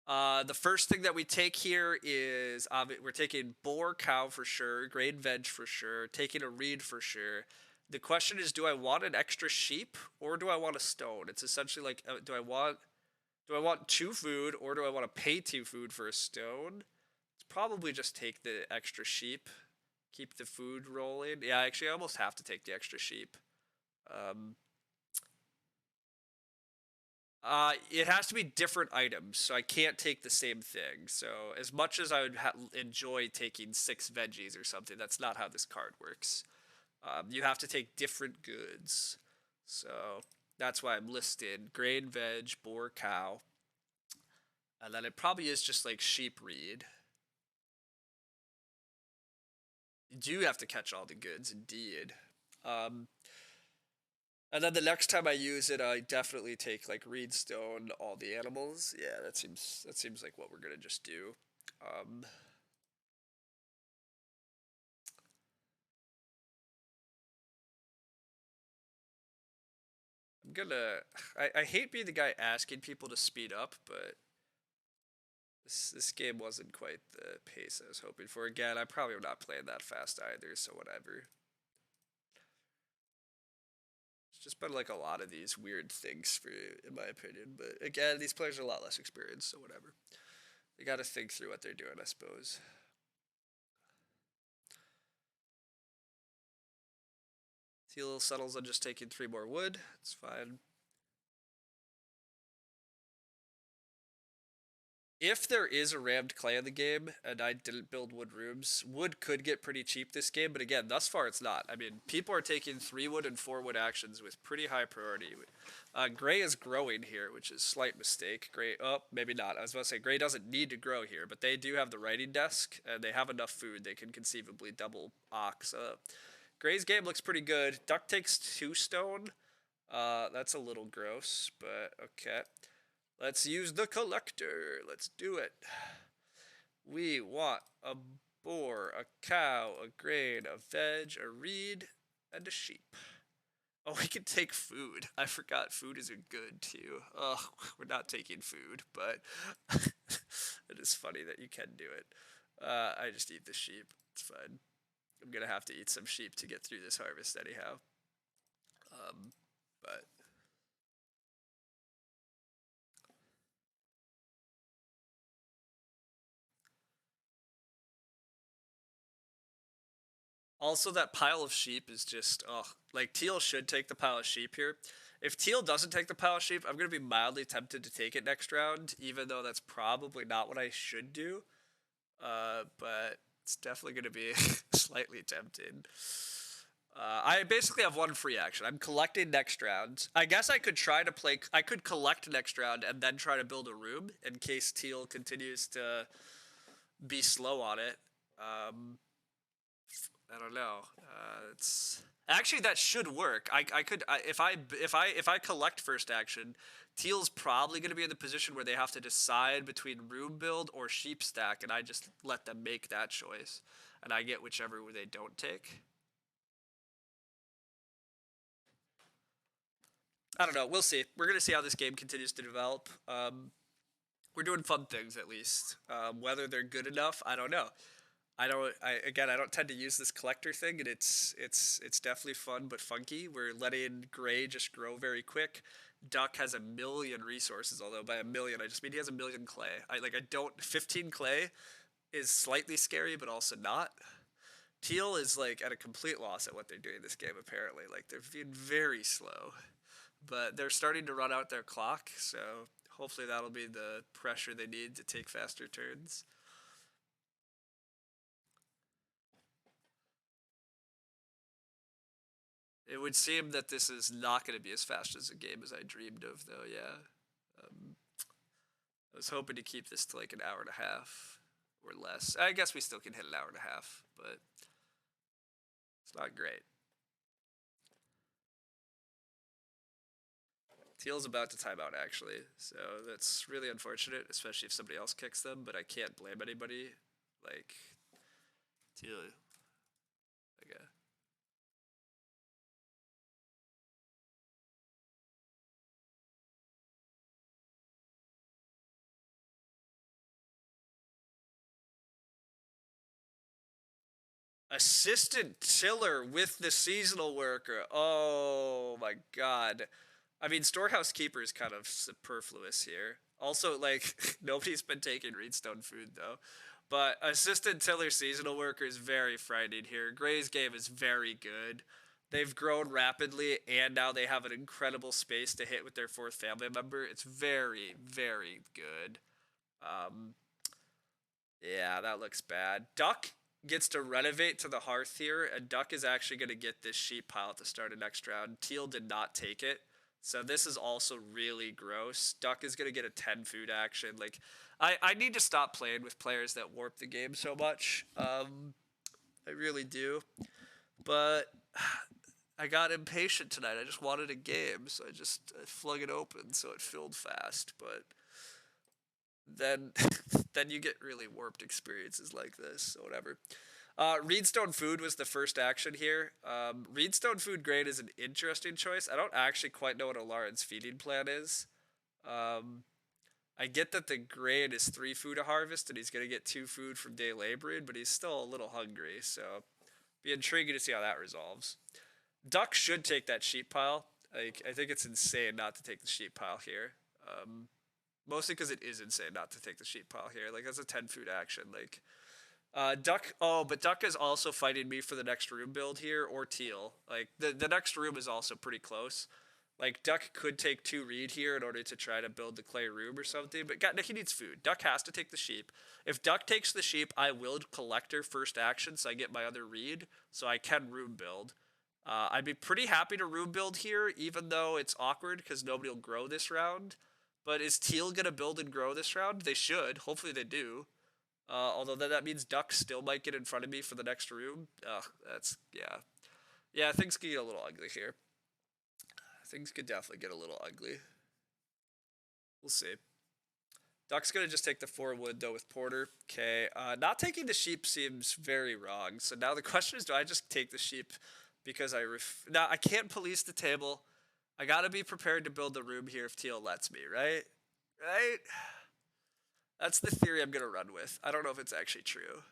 The first thing that we take here is we're taking boar, cow for sure, grain, veg for sure, taking a reed for sure. The question is, do I want an extra sheep or do I want a stone? It's essentially like, do I want 2 food or do I want to pay 2 food for a stone? It's probably just take the extra sheep, keep the food rolling. Yeah, actually, I almost have to take the extra sheep. It has to be different items, so I can't take the same thing. So as much as I would enjoy taking 6 veggies or something, that's not how this card works. You have to take different goods. So that's why I'm listed grain, veg, boar, cow. And then it probably is just like sheep, reed. You do have to catch all the goods, indeed. And then the next time I use it, I definitely take like reedstone, all the animals. Yeah, that seems like what we're gonna just do. I'm gonna. I hate being the guy asking people to speed up, but this game wasn't quite the pace I was hoping for. Again, I probably am not playing that fast either, so whatever. It's just been like a lot of these weird things for, in my opinion. But again, these players are a lot less experienced, so whatever. They got to think through what they're doing, I suppose. Teal settles on just taking 3 more wood. It's fine. If there is a rammed clay in the game and I didn't build wood rooms, wood could get pretty cheap this game, but again, thus far it's not. I mean, people are taking 3 wood and 4 wood actions with pretty high priority. Gray is growing here, which is a slight mistake. Gray, oh, maybe not. I was about to say Gray doesn't need to grow here, but they do have the writing desk and they have enough food. They can conceivably double ox. Gray's game looks pretty good. Duck takes 2 stone. That's a little gross, but okay. Let's use the collector. Let's do it. We want a boar, a cow, a grain, a veg, a reed, and a sheep. Oh, we can take food. I forgot food isn't good too. Oh, we're not taking food, but it is funny that you can do it. I just eat the sheep. It's fine. I'm gonna have to eat some sheep to get through this harvest anyhow. But also, that pile of sheep is just, oh, like Teal should take the pile of sheep here. If Teal doesn't take the pile of sheep, I'm going to be mildly tempted to take it next round, even though that's probably not what I should do. But it's definitely going to be slightly tempting. I basically have one free action. I'm collecting next round. I guess I could try to play. I could collect next round and then try to build a room in case Teal continues to be slow on it. I don't know. It's actually that should work. I could if I collect first action, Teal's probably going to be in the position where they have to decide between room build or sheep stack, and I just let them make that choice, and I get whichever they don't take. I don't know. We'll see. We're gonna see how this game continues to develop. We're doing fun things at least. Whether they're good enough, I don't know. I don't tend to use this collector thing, and it's definitely fun but funky. We're letting Gray just grow very quick. Duck has a million resources, although by a million I just mean he has a million clay. I don't 15 clay is slightly scary, but also not. Teal is like at a complete loss at what they're doing this game. Apparently, like they're being very slow, but they're starting to run out their clock. So hopefully that'll be the pressure they need to take faster turns. It would seem that this is not going to be as fast as a game as I dreamed of, though. Yeah, I was hoping to keep this to like an hour and a half or less. I guess we still can hit an hour and a half, but it's not great. Teal's about to time out actually, so that's really unfortunate, especially if somebody else kicks them. But I can't blame anybody. Like Teal, okay. Assistant tiller with the seasonal worker. Oh my god. I mean, storehouse keeper is kind of superfluous here. Also, like, nobody's been taking Reedstone food, though. But assistant tiller seasonal worker is very frightening here. Gray's game is very good. They've grown rapidly, and now they have an incredible space to hit with their fourth family member. It's very, very good. Um, yeah, that looks bad. Duck gets to renovate to the hearth here, and Duck is actually going to get this sheep pile to start a next round. Teal did not take it, so this is also really gross. Duck is going to get a 10 food action. Like, I need to stop playing with players that warp the game so much. I really do. But I got impatient tonight. I just wanted a game, so I flung it open so it filled fast. But then then you get really warped experiences like this. So whatever. Reedstone food was the first action here. Reedstone food grain is an interesting choice. I don't actually quite know what Alaran's feeding plan is. I get that the grain is 3 food a harvest and he's gonna get 2 food from day laboring, but he's still a little hungry. So be intriguing to see how that resolves. Duck should take that sheep pile. Like I think it's insane not to take the sheep pile here. Mostly because it is insane not to take the sheep pile here. Like that's a 10 food action. Like Duck. Oh, but Duck is also fighting me for the next room build here or Teal. Like the next room is also pretty close. Like, Duck could take 2 reed here in order to try to build the clay room or something, but God, he needs food. Duck has to take the sheep. If Duck takes the sheep, I will Collector first action, so I get my other reed, so I can room build. I'd be pretty happy to room build here, even though it's awkward because nobody will grow this round. But is Teal going to build and grow this round? They should. Hopefully they do. Although then that means Duck still might get in front of me for the next room. That's, yeah. Yeah, things could get a little ugly here. Things could definitely get a little ugly. We'll see. Duck's going to just take the 4 wood, though, with Porter. Okay. Not taking the sheep seems very wrong. So now the question is, do I just take the sheep because now, I can't police the table. I got to be prepared to build the room here if Teal lets me, right? Right? That's the theory I'm going to run with. I don't know if it's actually true.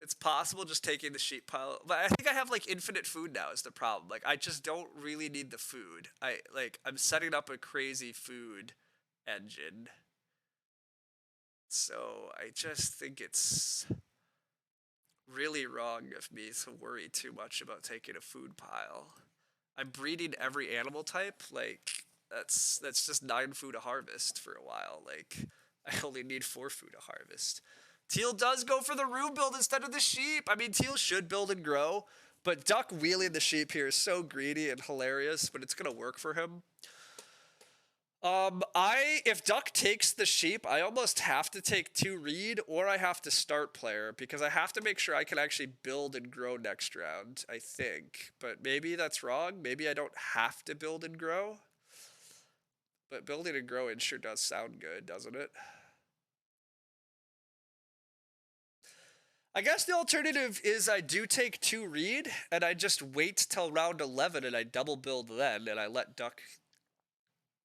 It's possible just taking the sheep pile. But I think I have, like, infinite food now is the problem. Like, I just don't really need the food. I'm setting up a crazy food engine. So I just think it's really wrong of me to worry too much about taking a food pile. I'm breeding every animal type. Like, that's just 9 food a harvest for a while. Like, I only need 4 food a harvest. Teal does go for the room build instead of the sheep. I mean, Teal should build and grow, but Duck wheeling the sheep here is so greedy and hilarious, but it's going to work for him. If Duck takes the sheep, I almost have to take 2 reed, or I have to start player, because I have to make sure I can actually build and grow next round, I think. But maybe that's wrong. Maybe I don't have to build and grow. But building and growing sure does sound good, doesn't it? I guess the alternative is I do take 2 reed, and I just wait till round 11, and I double build then, and I let Duck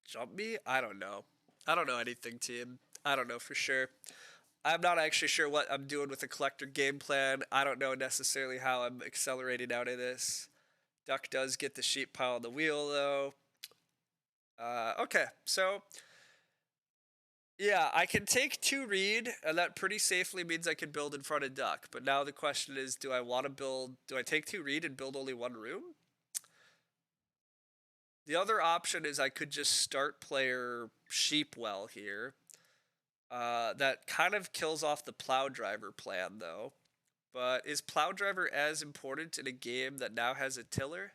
jump me? I don't know. I don't know anything, team. I don't know for sure. I'm not actually sure what I'm doing with the collector game plan. I don't know necessarily how I'm accelerating out of this. Duck does get the sheep pile on the wheel, though. Okay, so yeah, I can take 2 reed, and that pretty safely means I can build in front of Duck. But now the question is, do I take 2 reed and build only 1 room? The other option is I could just start player Sheepwell here. That kind of kills off the plow driver plan, though. But is plow driver as important in a game that now has a tiller?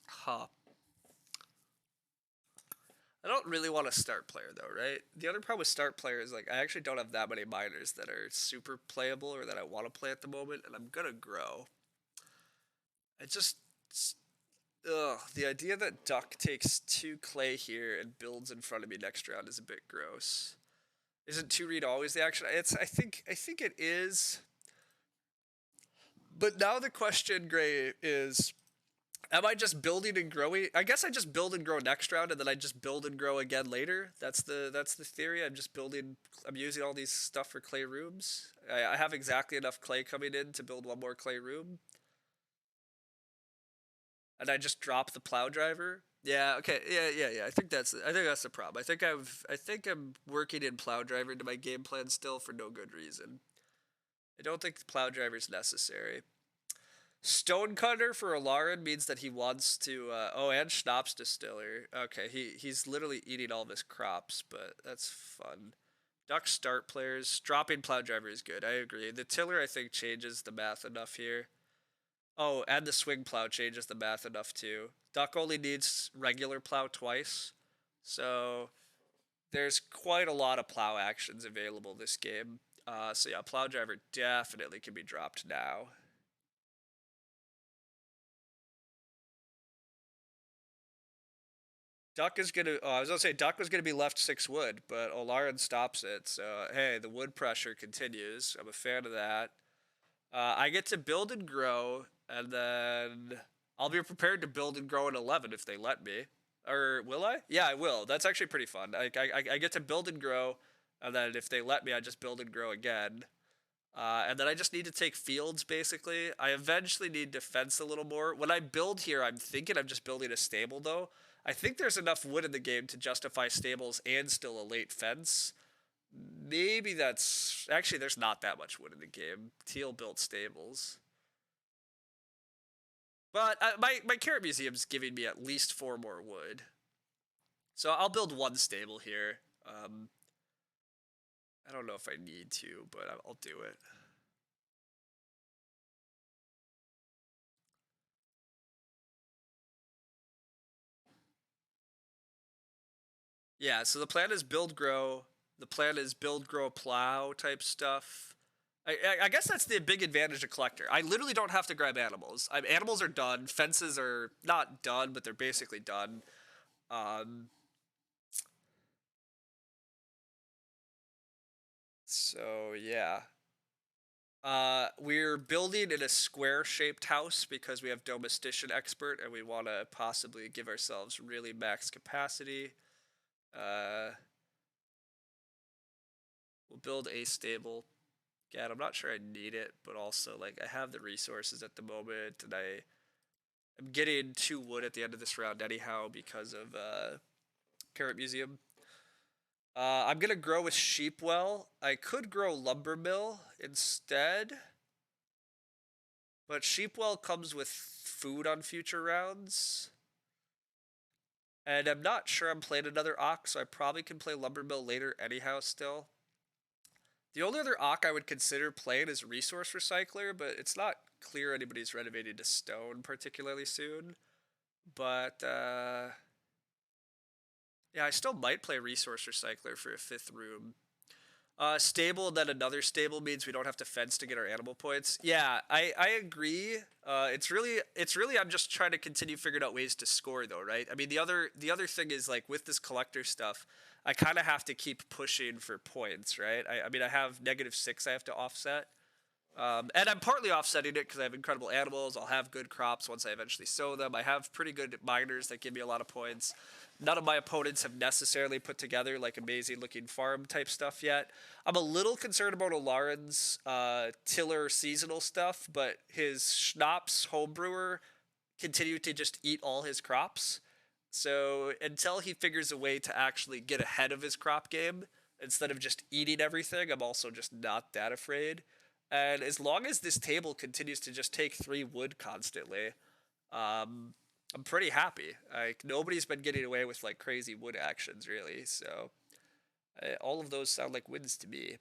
Huh. I don't really want to start player, though, right? The other problem with start player is, like, I actually don't have that many miners that are super playable or that I want to play at the moment, and I'm gonna grow. I just... Ugh, the idea that Duck takes 2 clay here and builds in front of me next round is a bit gross. Isn't 2 read always the action? I think it is. But now the question, Gray, is am I just building and growing? I guess I just build and grow next round, and then I just build and grow again later. That's the theory. I'm just building. I'm using all these stuff for clay rooms. I have exactly enough clay coming in to build 1 more clay room, and I just drop the plow driver. Yeah. Okay. Yeah. I think that's the problem. I think I'm working in plow driver into my game plan still for no good reason. I don't think the plow driver is necessary. Stonecutter for Alarin means that he wants to. And Schnapps Distiller. Okay, he's literally eating all of his crops, but that's fun. Duck start players. Dropping plow driver is good. I agree. The tiller, I think, changes the math enough here. Oh, and the swing plow changes the math enough too. Duck only needs regular plow twice, so there's quite a lot of plow actions available this game. So yeah, plow driver definitely can be dropped now. Duck is gonna. Oh, I was gonna say Duck was gonna be left 6 wood, but Olarin stops it. So hey, the wood pressure continues. I'm a fan of that. I get to build and grow, and then I'll be prepared to build and grow in 11 if they let me. Or will I? Yeah, I will. That's actually pretty fun. I get to build and grow, and then if they let me, I just build and grow again. And then I just need to take fields, basically. I eventually need defense a little more. When I build here, I'm thinking I'm just building a stable, though. I think there's enough wood in the game to justify stables and still a late fence. Maybe that's actually there's not that much wood in the game. Teal built stables, but my carrot museum's giving me at least 4 more wood, so I'll build 1 stable here. I don't know if I need to, but I'll do it. Yeah, so the plan is build grow. The plan is build grow plow type stuff. I guess that's the big advantage of collector. I literally don't have to grab animals. Animals are done. Fences are not done, but they're basically done. Um, so yeah. We're building in a square-shaped house because we have domestician expert and we want to possibly give ourselves really max capacity. Uh, we'll build a stable. Again, I'm not sure I need it, but also like I have the resources at the moment, and I'm getting 2 wood at the end of this round anyhow because of Carrot Museum. I'm gonna grow with Sheepwell. I could grow Lumber Mill instead, but Sheepwell comes with food on future rounds. And I'm not sure I'm playing another Ock, so I probably can play Lumber Mill later anyhow still. The only other Ock I would consider playing is Resource Recycler, but it's not clear anybody's renovating to stone particularly soon. But, yeah, I still might play Resource Recycler for a 5th room. Stable, then another stable means we don't have to fence to get our animal points. Yeah, I agree. It's really I'm just trying to continue figuring out ways to score though, right? I mean the other thing is like with this collector stuff, I kind of have to keep pushing for points, right? I mean I have -6 I have to offset. And I'm partly offsetting it because I have incredible animals. I'll have good crops once I eventually sow them. I have pretty good miners that give me a lot of points. None of my opponents have necessarily put together like amazing looking farm type stuff yet. I'm a little concerned about Olarin's tiller seasonal stuff, but his Schnapps homebrewer continued to just eat all his crops. So until he figures a way to actually get ahead of his crop game instead of just eating everything, I'm also just not that afraid. And as long as this table continues to just take 3 wood constantly, I'm pretty happy. Like nobody's been getting away with like crazy wood actions really. So all of those sound like wins to me.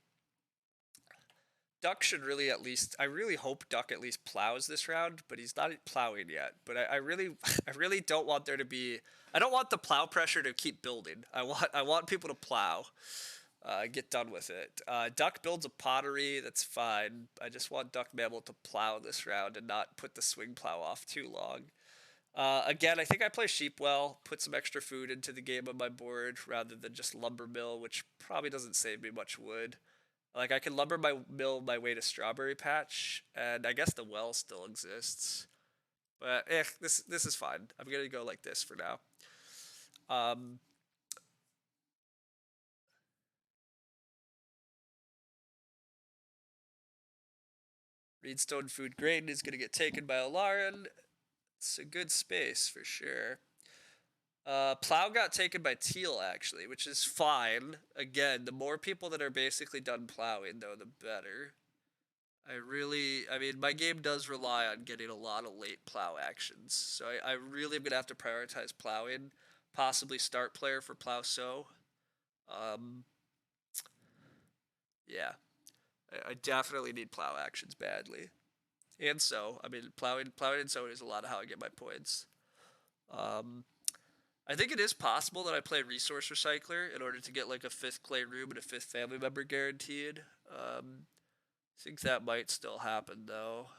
Duck should really at least. I really hope Duck at least plows this round, but he's not plowing yet. But I really, I really don't want there to be. I don't want the plow pressure to keep building. I want people to plow. Get done with it. Duck builds a pottery. That's fine. I just want Duck Mammal to plow this round and not put the swing plow off too long. Again, I think I play Sheepwell, put some extra food into the game on my board rather than just Lumber Mill, which probably doesn't save me much wood. Like I can lumber my mill my way to Strawberry Patch, and I guess the well still exists. But this is fine. I'm gonna go like this for now. Um, Reedstone Food Grain is gonna get taken by Alarin. It's a good space for sure. Plow got taken by Teal actually, which is fine. Again, the more people that are basically done plowing, though, the better. I mean, my game does rely on getting a lot of late plow actions, so I really am gonna have to prioritize plowing, possibly start player for plow sow. Um, yeah, I definitely need plow actions badly, and so I mean, plowing and sowing is a lot of how I get my points. Um, I think it is possible that I play Resource Recycler in order to get like a 5th clay room and a 5th family member guaranteed. I think that might still happen though.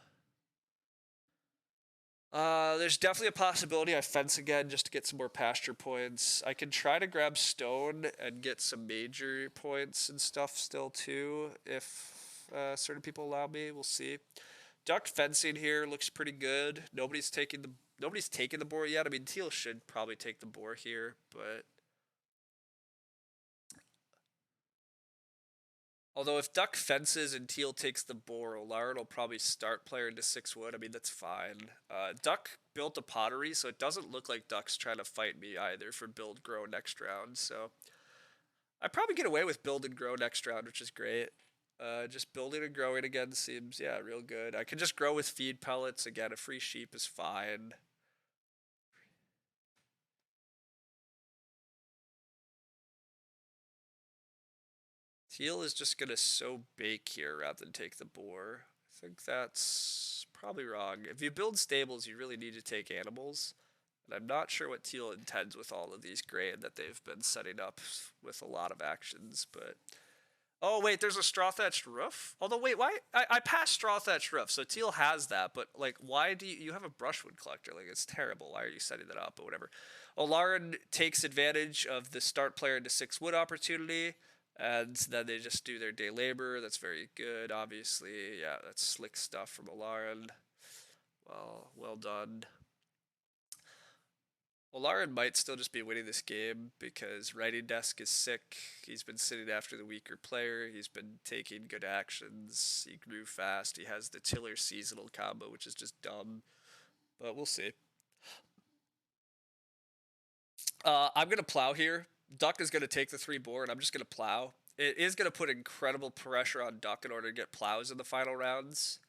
There's definitely a possibility I fence again just to get some more pasture points. I can try to grab stone and get some major points and stuff still too, if certain people allow me. We'll see. Duck fencing here looks pretty good. Nobody's taken the boar yet. I mean, Teal should probably take the boar here, but although if Duck fences and Teal takes the boar, Olarin will probably start player into 6 wood. I mean, that's fine. Duck built a pottery, so it doesn't look like Duck's trying to fight me either for build grow next round. So I probably get away with build and grow next round, which is great. Just building and growing again seems, yeah, real good. I can just grow with feed pellets. Again, a free sheep is fine. Teal is just going to sow bake here rather than take the boar. I think that's probably wrong. If you build stables, you really need to take animals. And I'm not sure what Teal intends with all of these grain that they've been setting up with a lot of actions, but... Oh, wait, there's a straw thatched roof? Although, wait, why? I passed straw thatched roof, so Teal has that, but, like, why do you have a brushwood collector? Like, it's terrible. Why are you setting that up? But whatever. Olarin takes advantage of the start player into 6 wood opportunity, and then they just do their day labor. That's very good, obviously. Yeah, that's slick stuff from Olarin. Well done. Olarin might still just be winning this game because Writing Desk is sick. He's been sitting after the weaker player. He's been taking good actions. He grew fast. He has the Tiller seasonal combo, which is just dumb. But we'll see. I'm going to plow here. Duck is going to take the 3 boar, and I'm just going to plow. It is going to put incredible pressure on Duck in order to get plows in the final rounds.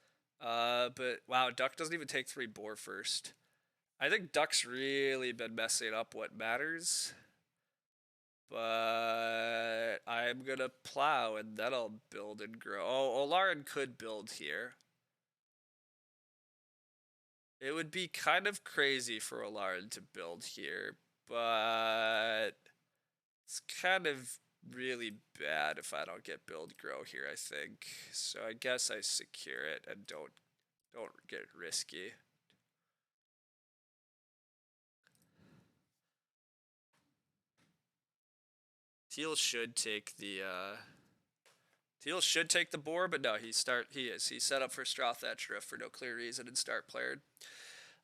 But wow, Duck doesn't even take 3 boar first. I think Duck's really been messing up what matters. But I'm going to plow and then I'll build and grow. Oh, Olarin could build here. It would be kind of crazy for Olarin to build here, but it's kind of really bad if I don't get build grow here, I think. So I guess I secure it and don't get risky. Teal should take the boar, but no, he set up for straw thatch roof for no clear reason and start player.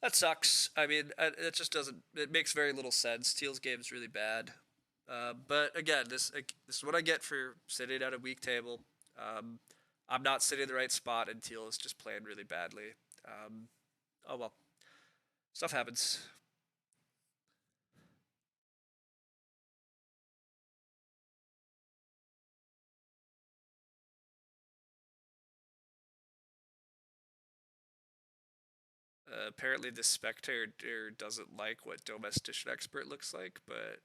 That sucks. I mean, it just doesn't. It makes very little sense. Teal's game is really bad. But again, this is what I get for sitting at a weak table. I'm not sitting in the right spot, and Teal is just playing really badly. Oh well, stuff happens. Apparently, the spectator doesn't like what Domestician Expert looks like, but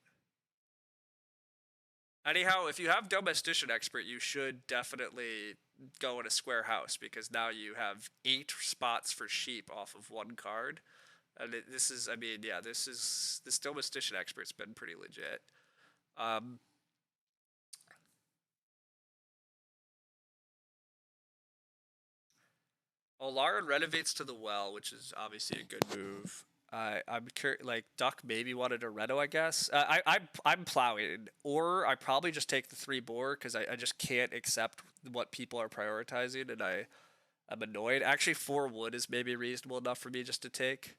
anyhow, if you have Domestician Expert, you should definitely go in a square house because now you have 8 spots for sheep off of 1 card. And this is, I mean, yeah, this Domestician Expert's been pretty legit. Olarin renovates to the well, which is obviously a good move. I'm curious, like Duck maybe wanted a reno, I guess. I'm plowing, or I probably just take the 3 boar because I just can't accept what people are prioritizing, and I'm annoyed. Actually, 4 wood is maybe reasonable enough for me just to take.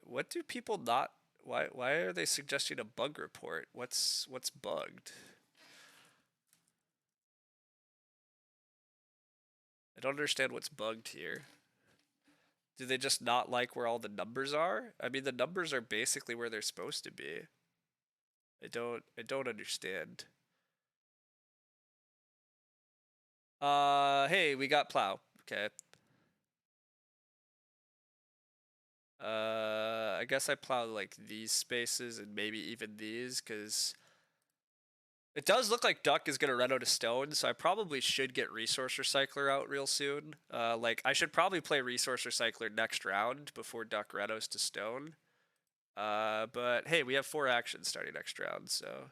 What do people not? Why are they suggesting a bug report? What's bugged? I don't understand what's bugged here. Do they just not like where all the numbers are? I mean, the numbers are basically where they're supposed to be. I don't understand. Hey, we got plow. Okay. I guess I plow like these spaces and maybe even these because it does look like Duck is gonna run out of stone, so I probably should get Resource Recycler out real soon. Like I should probably play Resource Recycler next round before Duck renos to stone. But hey, we have 4 actions starting next round, so.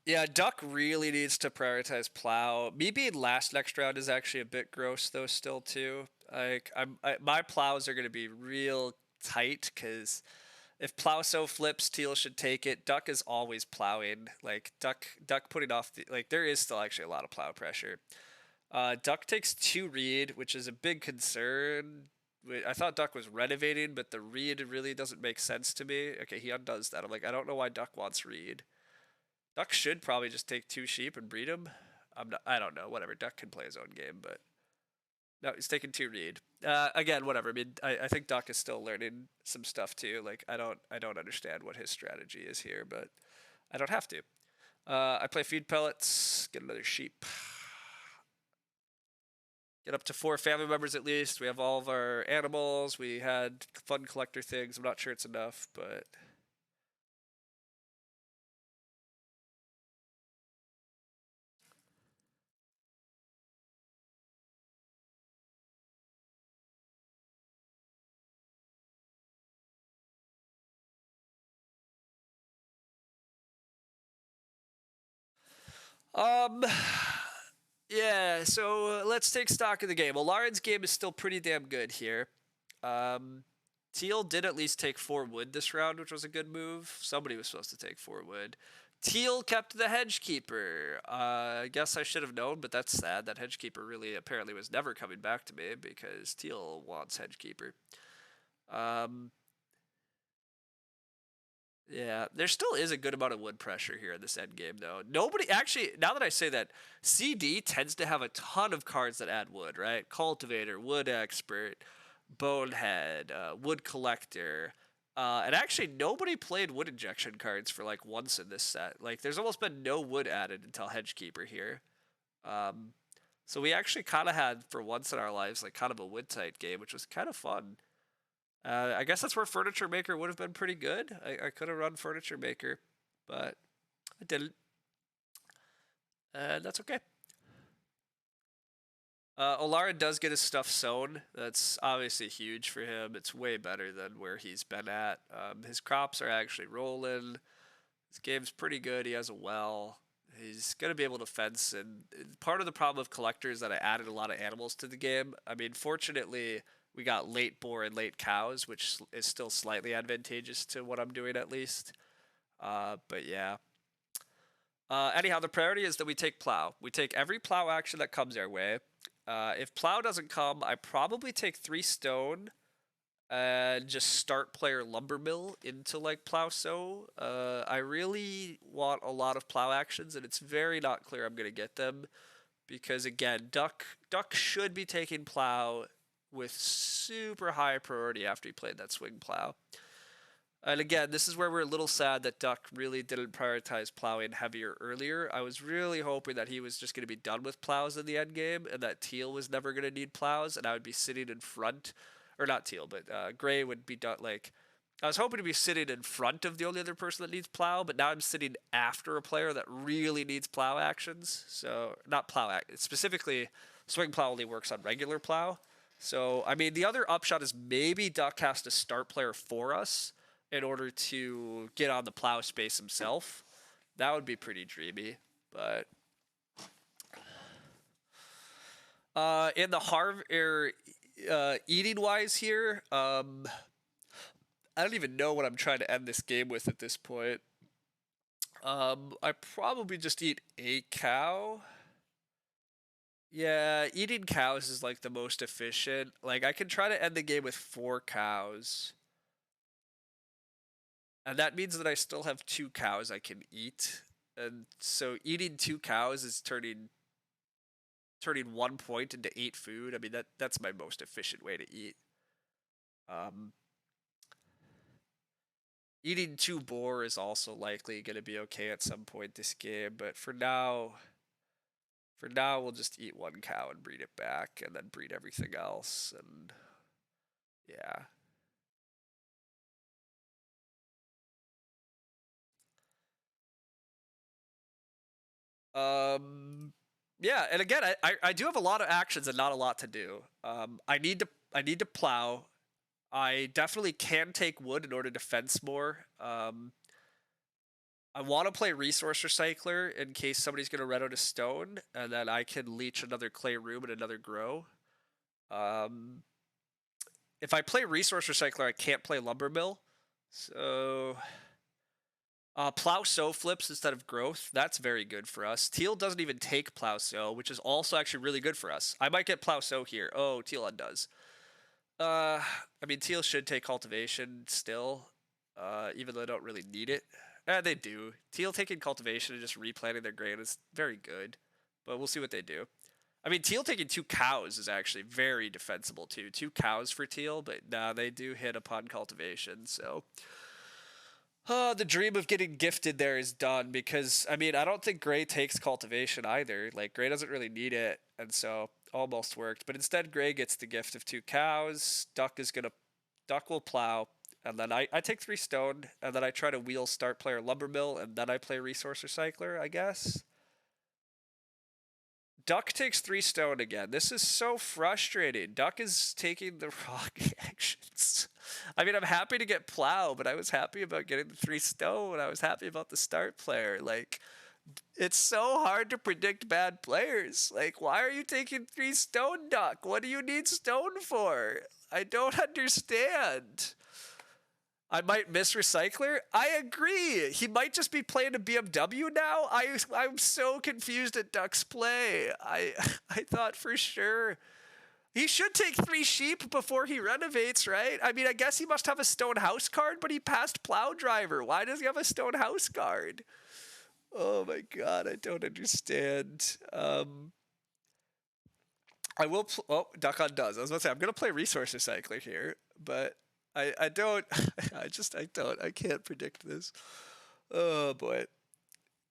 Yeah, Duck really needs to prioritize plow. Me being last next round is actually a bit gross though still too. Like my plows are going to be real tight cuz if plow so flips, Teal should take it. Duck is always plowing. Like Duck putting off the like there is still actually a lot of plow pressure. Duck takes 2 reed, which is a big concern. I thought Duck was renovating, but the reed really doesn't make sense to me. Okay, he undoes that. I'm like, I don't know why Duck wants reed. Duck should probably just take 2 sheep and breed them. I don't know. Whatever. Duck can play his own game, but no, he's taking 2 reed. Again, whatever. I mean, I think Duck is still learning some stuff too. Like, I don't understand what his strategy is here, but I don't have to. I play feed pellets. Get another sheep. Get up to 4 family members at least. We have all of our animals. We had fun collector things. I'm not sure it's enough, but um, yeah. So let's take stock of the game. Well, Lauren's game is still pretty damn good here. Teal did at least take 4 wood this round, which was a good move. Somebody was supposed to take 4 wood. Teal kept the Hedgekeeper. I guess I should have known, but that's sad. That Hedgekeeper really apparently was never coming back to me because Teal wants Hedgekeeper. Yeah, there still is a good amount of wood pressure here in this end game, though. Nobody actually, now that I say that, CD tends to have a ton of cards that add wood, right? Cultivator, Wood Expert, Bonehead, Wood Collector. And actually, nobody played wood injection cards for like once in this set. Like, there's almost been no wood added until Hedgekeeper here. So we actually kind of had, for once in our lives, like kind of a wood tight game, which was kind of fun. I guess that's where Furniture Maker would have been pretty good. I could have run Furniture Maker, but I didn't. And that's okay. Olara does get his stuff sown. That's obviously huge for him. It's way better than where he's been at. His crops are actually rolling. His game's pretty good. He has a well. He's going to be able to fence. And part of the problem of Collector is that I added a lot of animals to the game. I mean, fortunately, we got late boar and late cows, which is still slightly advantageous to what I'm doing at least. But yeah. Anyhow, the priority is that we take plow. We take every plow action that comes our way. If plow doesn't come, I probably take 3 stone and just start player lumber mill into like plow sow. I really want a lot of plow actions, and it's very not clear I'm gonna get them because again, Duck should be taking plow with super high priority after he played that swing plow. And again, this is where we're a little sad that Duck really didn't prioritize plowing heavier earlier. I was really hoping that he was just going to be done with plows in the end game and that Teal was never going to need plows and I would be sitting in front, or not Teal, but Gray would be done. Like, I was hoping to be sitting in front of the only other person that needs plow, but now I'm sitting after a player that really needs plow actions. So, not plow, specifically, swing plow only works on regular plow. So, I mean, the other upshot is maybe Duck has to start player for us in order to get on the plow space himself. That would be pretty dreamy, but in the eating wise here, I don't even know what I'm trying to end this game with at this point. I probably just eat a cow. Yeah, eating cows is like the most efficient. Like I can try to end the game with 4 cows. And that means that I still have 2 cows I can eat. And so eating 2 cows is turning 1 point into 8 food. I mean that's my most efficient way to eat. Eating 2 boar is also likely going to be okay at some point this game, but for now we'll just eat 1 cow and breed it back and then breed everything else and yeah. Yeah, and again, I do have a lot of actions and not a lot to do. I need to plow. I definitely can take wood in order to fence more. I want to play Resource Recycler in case somebody's going to red out a stone, and then I can leech another clay room and another grow. If I play Resource Recycler, I can't play Lumber Mill. So plow sow flips instead of growth. That's very good for us. Teal doesn't even take plow sow, which is also actually really good for us. I might get plow sow here. Oh, Teal undoes. I mean, teal should take cultivation still, even though they don't really need it. They do. Teal taking cultivation and just replanting their grain is very good, but we'll see what they do. I mean, teal taking 2 cows is actually very defensible too. 2 cows for teal, but nah, they do hit upon cultivation, so. The dream of getting gifted there is done because, I mean, I don't think Gray takes cultivation either. Like, Gray doesn't really need it, and so almost worked. But instead, Gray gets the gift of 2 cows. Duck will plow, and then I take 3 stone, and then I try to wheel start player lumbermill, and then I play resource recycler, I guess. Duck takes 3 stone again. This is so frustrating. Duck is taking the wrong actions. I mean, I'm happy to get plow, but I was happy about getting the 3 stone. I was happy about the start player. Like, it's so hard to predict bad players. Like, why are you taking 3 stone, Duck? What do you need stone for? I don't understand. I might miss Recycler. I agree. He might just be playing a BMW now. I'm so confused at Duck's play. I thought for sure he should take 3 sheep before he renovates, right? I mean, I guess he must have a stone house card, but he passed plow driver. Why does he have a stone house card? Oh my god, I don't understand. I will. Oh, Duck on does. I was about to say I'm gonna play resource recycler here, but I don't. I can't predict this. Oh boy.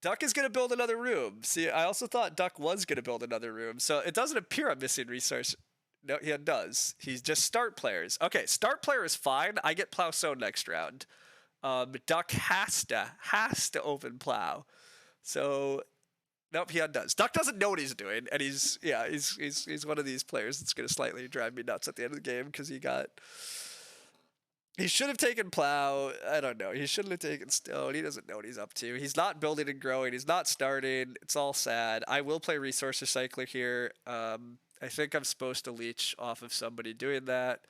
Duck is gonna build another room. See, I also thought Duck was gonna build another room, so it doesn't appear I'm missing resource. No, he does. He's just start players. Okay, start player is fine. I get plow sow next round. Duck has to open plow. So nope, he undoes. Duck doesn't know what he's doing, and he's one of these players that's gonna slightly drive me nuts at the end of the game because he should have taken plow. I don't know. He shouldn't have taken stone. He doesn't know what he's up to. He's not building and growing. He's not starting. It's all sad. I will play resource recycler here. I think I'm supposed to leech off of somebody doing that.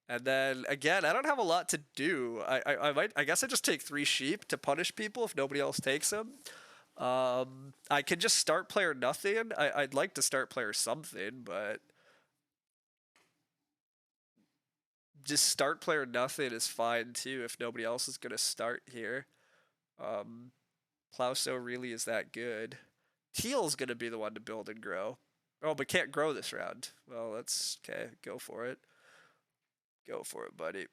And then again, I don't have a lot to do. I guess I just take 3 sheep to punish people if nobody else takes them. I can just start player nothing. I'd like to start player something, but just start player nothing is fine too if nobody else is gonna start here. Plowsow really is that good. Teal's gonna be the one to build and grow. Oh, but can't grow this round. Well, that's okay. Go for it. Go for it, buddy.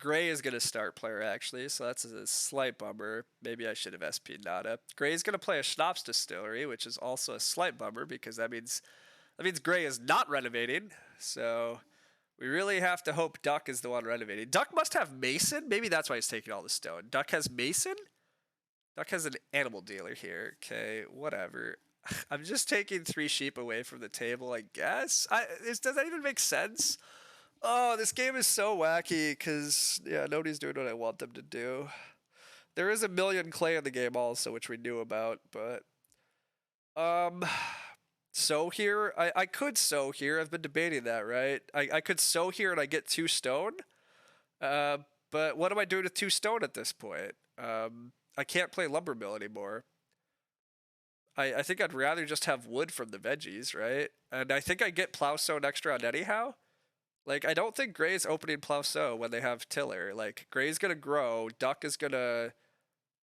Gray is going to start player, actually, so that's a slight bummer. Maybe I should have SP'd Nada. Gray is going to play a Schnapps Distillery, which is also a slight bummer because that means Gray is not renovating. So we really have to hope Duck is the one renovating. Duck must have Mason. Maybe that's why he's taking all the stone. Duck has Mason? Duck has an animal dealer here. Okay, whatever. I'm just taking 3 sheep away from the table, I guess. Does that even make sense? Oh, this game is so wacky because, yeah, nobody's doing what I want them to do. There is a million clay in the game also, which we knew about, but... sow here? I could sow here. I've been debating that, right? I could sow here and I get 2 stone. But what am I doing with 2 stone at this point? I can't play lumber mill anymore. I think I'd rather just have wood from the veggies, right? And I think I get plow sow next round anyhow. Like, I don't think Gray's opening plow sow when they have tiller. Like, Gray's gonna grow, Duck is gonna...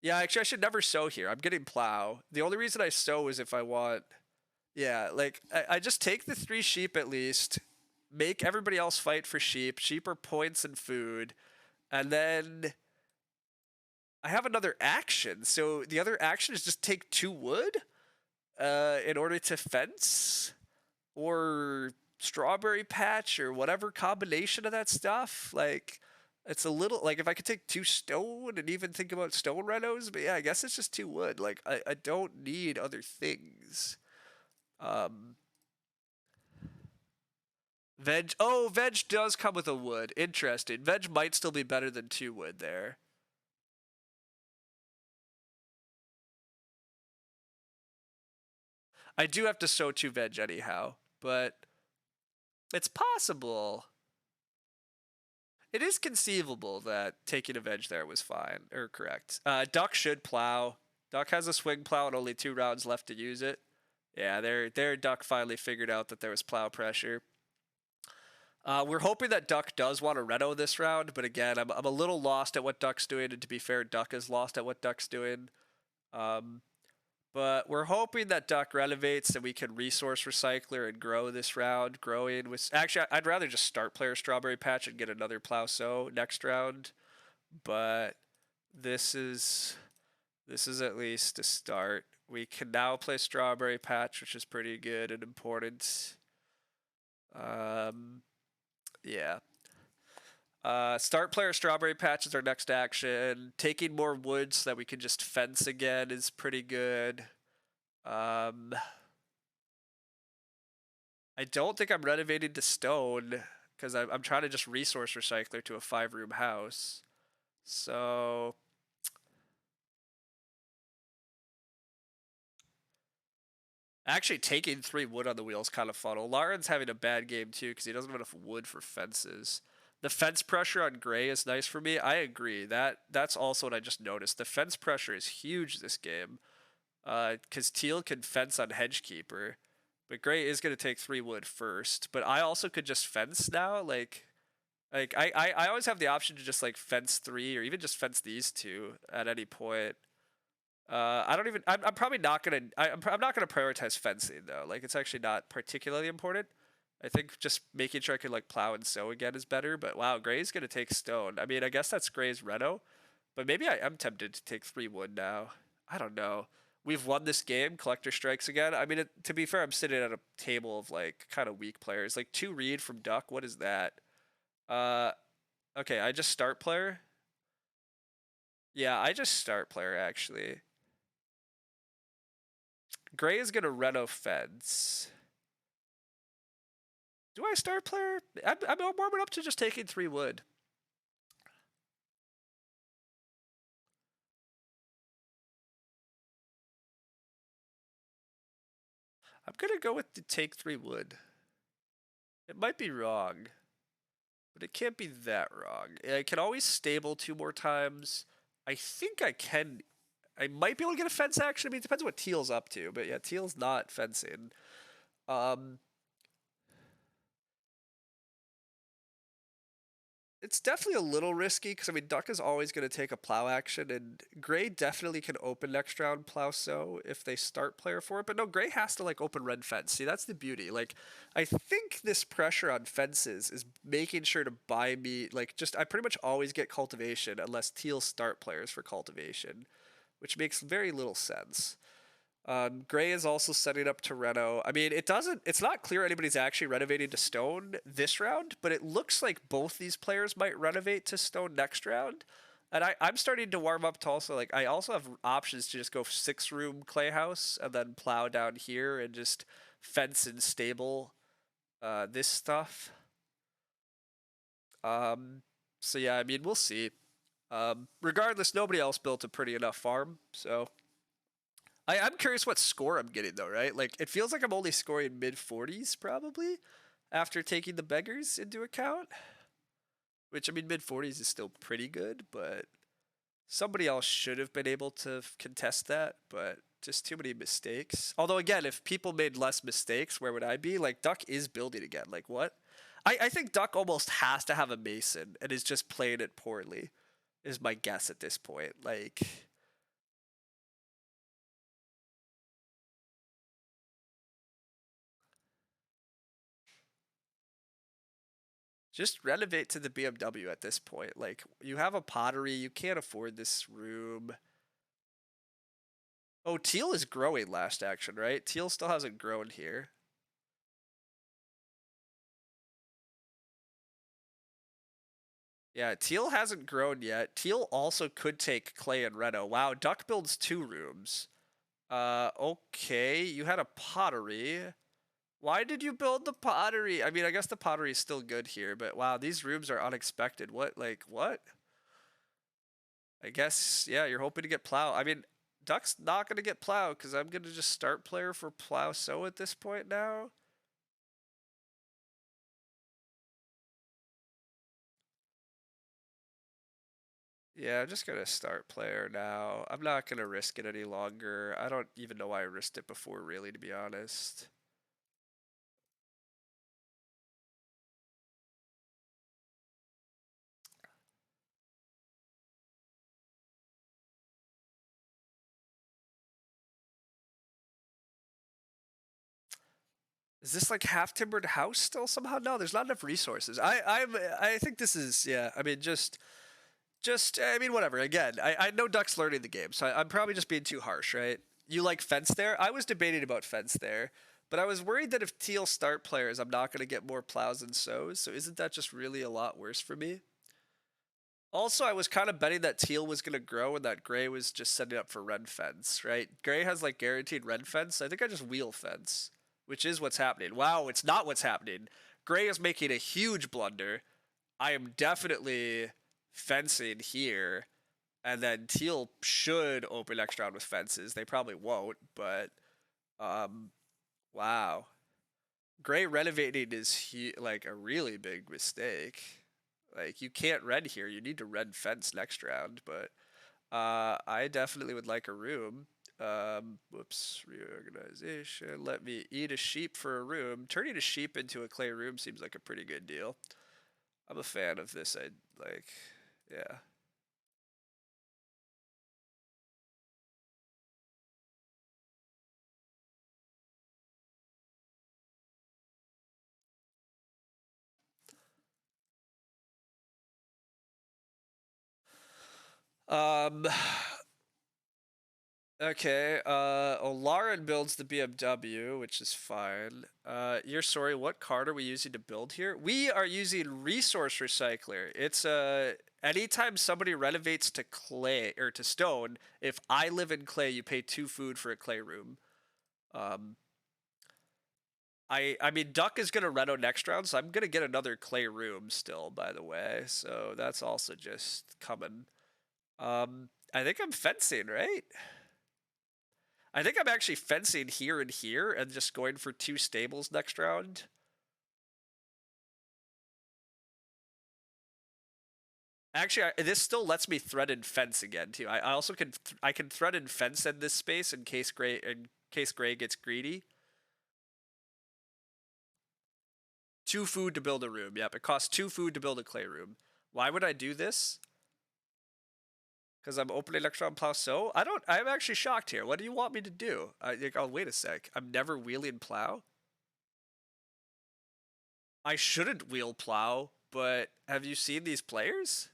Yeah, actually, I should never sow here. I'm getting plow. The only reason I sow is if I want... Yeah, like, I just take the 3 sheep at least, make everybody else fight for sheep. Sheep are points and food. And then... I have another action. So the other action is just take 2 wood in order to fence? Or... strawberry patch or whatever combination of that stuff. Like, it's a little like if I could take 2 stone and even think about stone renos, but yeah, I guess it's just 2 wood. Like, I don't need other things. Veg does come with a wood. Interesting. Veg might still be better than 2 wood there. I do have to sow 2 veg anyhow, but it's possible. It is conceivable that taking a veg there was fine, or correct. Duck should plow. Duck has a swing plow and only 2 rounds left to use it. Yeah, their Duck finally figured out that there was plow pressure. We're hoping that Duck does want to Reno this round, but again, I'm a little lost at what Duck's doing, and to be fair, Duck is lost at what Duck's doing. But we're hoping that Duck renovates and we can resource recycler and grow this round. Growing with actually, I'd rather just start player Strawberry Patch and get another plow sow next round. But this is at least a start. We can now play Strawberry Patch, which is pretty good and important. Yeah. Start player Strawberry Patch is our next action. Taking more wood so that we can just fence again is pretty good. I don't think I'm renovating to stone because I'm trying to just resource recycler to a 5-room house. So actually taking 3 wood on the wheel is kind of fun. Lauren's having a bad game too because he doesn't have enough wood for fences. The fence pressure on gray is nice for me. I agree. That's also what I just noticed. The fence pressure is huge this game. Because teal can fence on Hedgekeeper. But gray is going to take 3 wood first. But I also could just fence now. Like I always have the option to just like fence 3 or even just fence these 2 at any point. I'm probably not gonna. I'm not gonna prioritize fencing though. Like it's actually not particularly important. I think just making sure I can like plow and sow again is better. But wow, gray's gonna take stone. I mean, I guess that's gray's Reno. But maybe I am tempted to take 3 wood now. I don't know. We've won this game. Collector strikes again. I mean, to be fair, I'm sitting at a table of like kind of weak players. Like 2 read from Duck. What is that? Okay, I just start player. Yeah, I just start player actually. Gray is gonna Reno fence. Do I start player? I'm warming up to just taking 3 wood. I'm gonna go with the take 3 wood. It might be wrong, but it can't be that wrong. I can always stable 2 more times. I think I can. I might be able to get a fence action. I mean, it depends what Teal's up to, but yeah, Teal's not fencing. It's definitely a little risky because I mean Duck is always going to take a plow action, and Gray definitely can open next round plow sow if they start player for it. But no, Gray has to like open red fence. See, that's the beauty. Like I think this pressure on fences is making sure to buy me like just I pretty much always get cultivation unless Teal start players for cultivation, which makes very little sense. Gray is also setting up to Reno. I mean, it's not clear anybody's actually renovating to stone this round, but it looks like both these players might renovate to stone next round. And I'm starting to warm up to also, like, I also have options to just go 6-room clay house and then plow down here and just fence and stable this stuff. So yeah, I mean, we'll see. Regardless, nobody else built a pretty enough farm, so I'm curious what score I'm getting though, right? Like it feels like I'm only scoring mid-40s probably after taking the beggars into account. Which I mean mid-40s is still pretty good, but somebody else should have been able to contest that, but just too many mistakes. Although again, if people made less mistakes, where would I be? Like Duck is building again. Like what? I think Duck almost has to have a Mason and is just playing it poorly, is my guess at this point. Like just renovate to the BMW at this point. Like, you have a pottery, you can't afford this room. Oh, Teal is growing last action, right? Teal still hasn't grown here. Yeah, Teal hasn't grown yet. Teal also could take Clay and Reno. Wow, Duck builds 2 rooms. Okay, you had a pottery. Why did you build the pottery? I mean, I guess the pottery is still good here, but wow, these rooms are unexpected. What, like, what? I guess, yeah, you're hoping to get plow. I mean, Duck's not going to get plow because I'm going to just start player for plow sow at this point now. Yeah, I'm just gonna start player now. I'm not gonna risk it any longer. I don't even know why I risked it before, really, to be honest. Is this like half timbered house still somehow? No, there's not enough resources. I think this is, yeah. I mean, I mean, whatever. Again, I know Duck's learning the game, so I'm probably just being too harsh, right? You like fence there? I was debating about fence there, but I was worried that if teal start players, I'm not going to get more plows and sows. So isn't that just really a lot worse for me? Also, I was kind of betting that teal was going to grow and that gray was just setting up for red fence, right? Gray has like guaranteed red fence. I think I just wheel fence, which is what's happening. Wow, it's not what's happening. Gray is making a huge blunder. I am definitely fencing here, and then teal should open next round with fences. They probably won't, but um, wow. Gray renovating is like a really big mistake. Like you can't red here. You need to red fence next round, but I definitely would like a room. Whoops, reorganization. Let me eat a sheep for a room. Turning a sheep into a clay room seems like a pretty good deal. I'm a fan of this. I like, yeah. Um, okay. Olarin builds the BMW, which is fine. You're sorry. What card are we using to build here? We are using Resource Recycler. It's anytime somebody renovates to clay or to stone, if I live in clay, you pay 2 food for a clay room. Um, I mean, Duck is gonna reno next round, so I'm gonna get another clay room still. By the way, so that's also just coming. I think I'm fencing, right? I think I'm actually fencing here and here and just going for 2 stables next round. Actually, this still lets me threaten fence again too. I also can threaten fence in this space in case gray gets greedy. 2 food to build a room. Yep, it costs 2 food to build a clay room. Why would I do this? Because I'm opening next round plow sow? I'm actually shocked here. What do you want me to do? Oh, wait a sec. I'm never wheeling plow? I shouldn't wheel plow, but have you seen these players?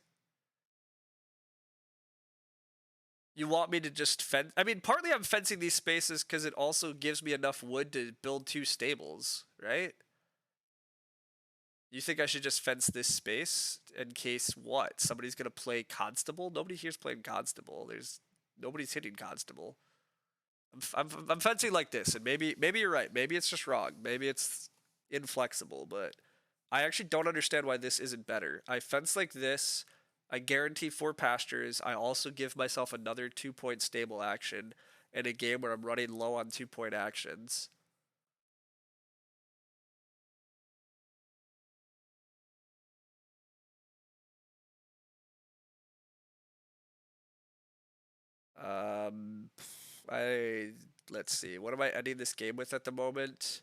You want me to just fence? I mean, partly I'm fencing these spaces because it also gives me enough wood to build 2 stables, right? You think I should just fence this space in case what? Somebody's gonna play constable? Nobody here's playing constable. Nobody's hitting constable. I'm fencing like this, and maybe you're right. Maybe it's just wrong. Maybe it's inflexible, but I actually don't understand why this isn't better. I fence like this. I guarantee 4 pastures. I also give myself another 2 point stable action in a game where I'm running low on 2 point actions. Um, I let's see. What am I ending this game with at the moment?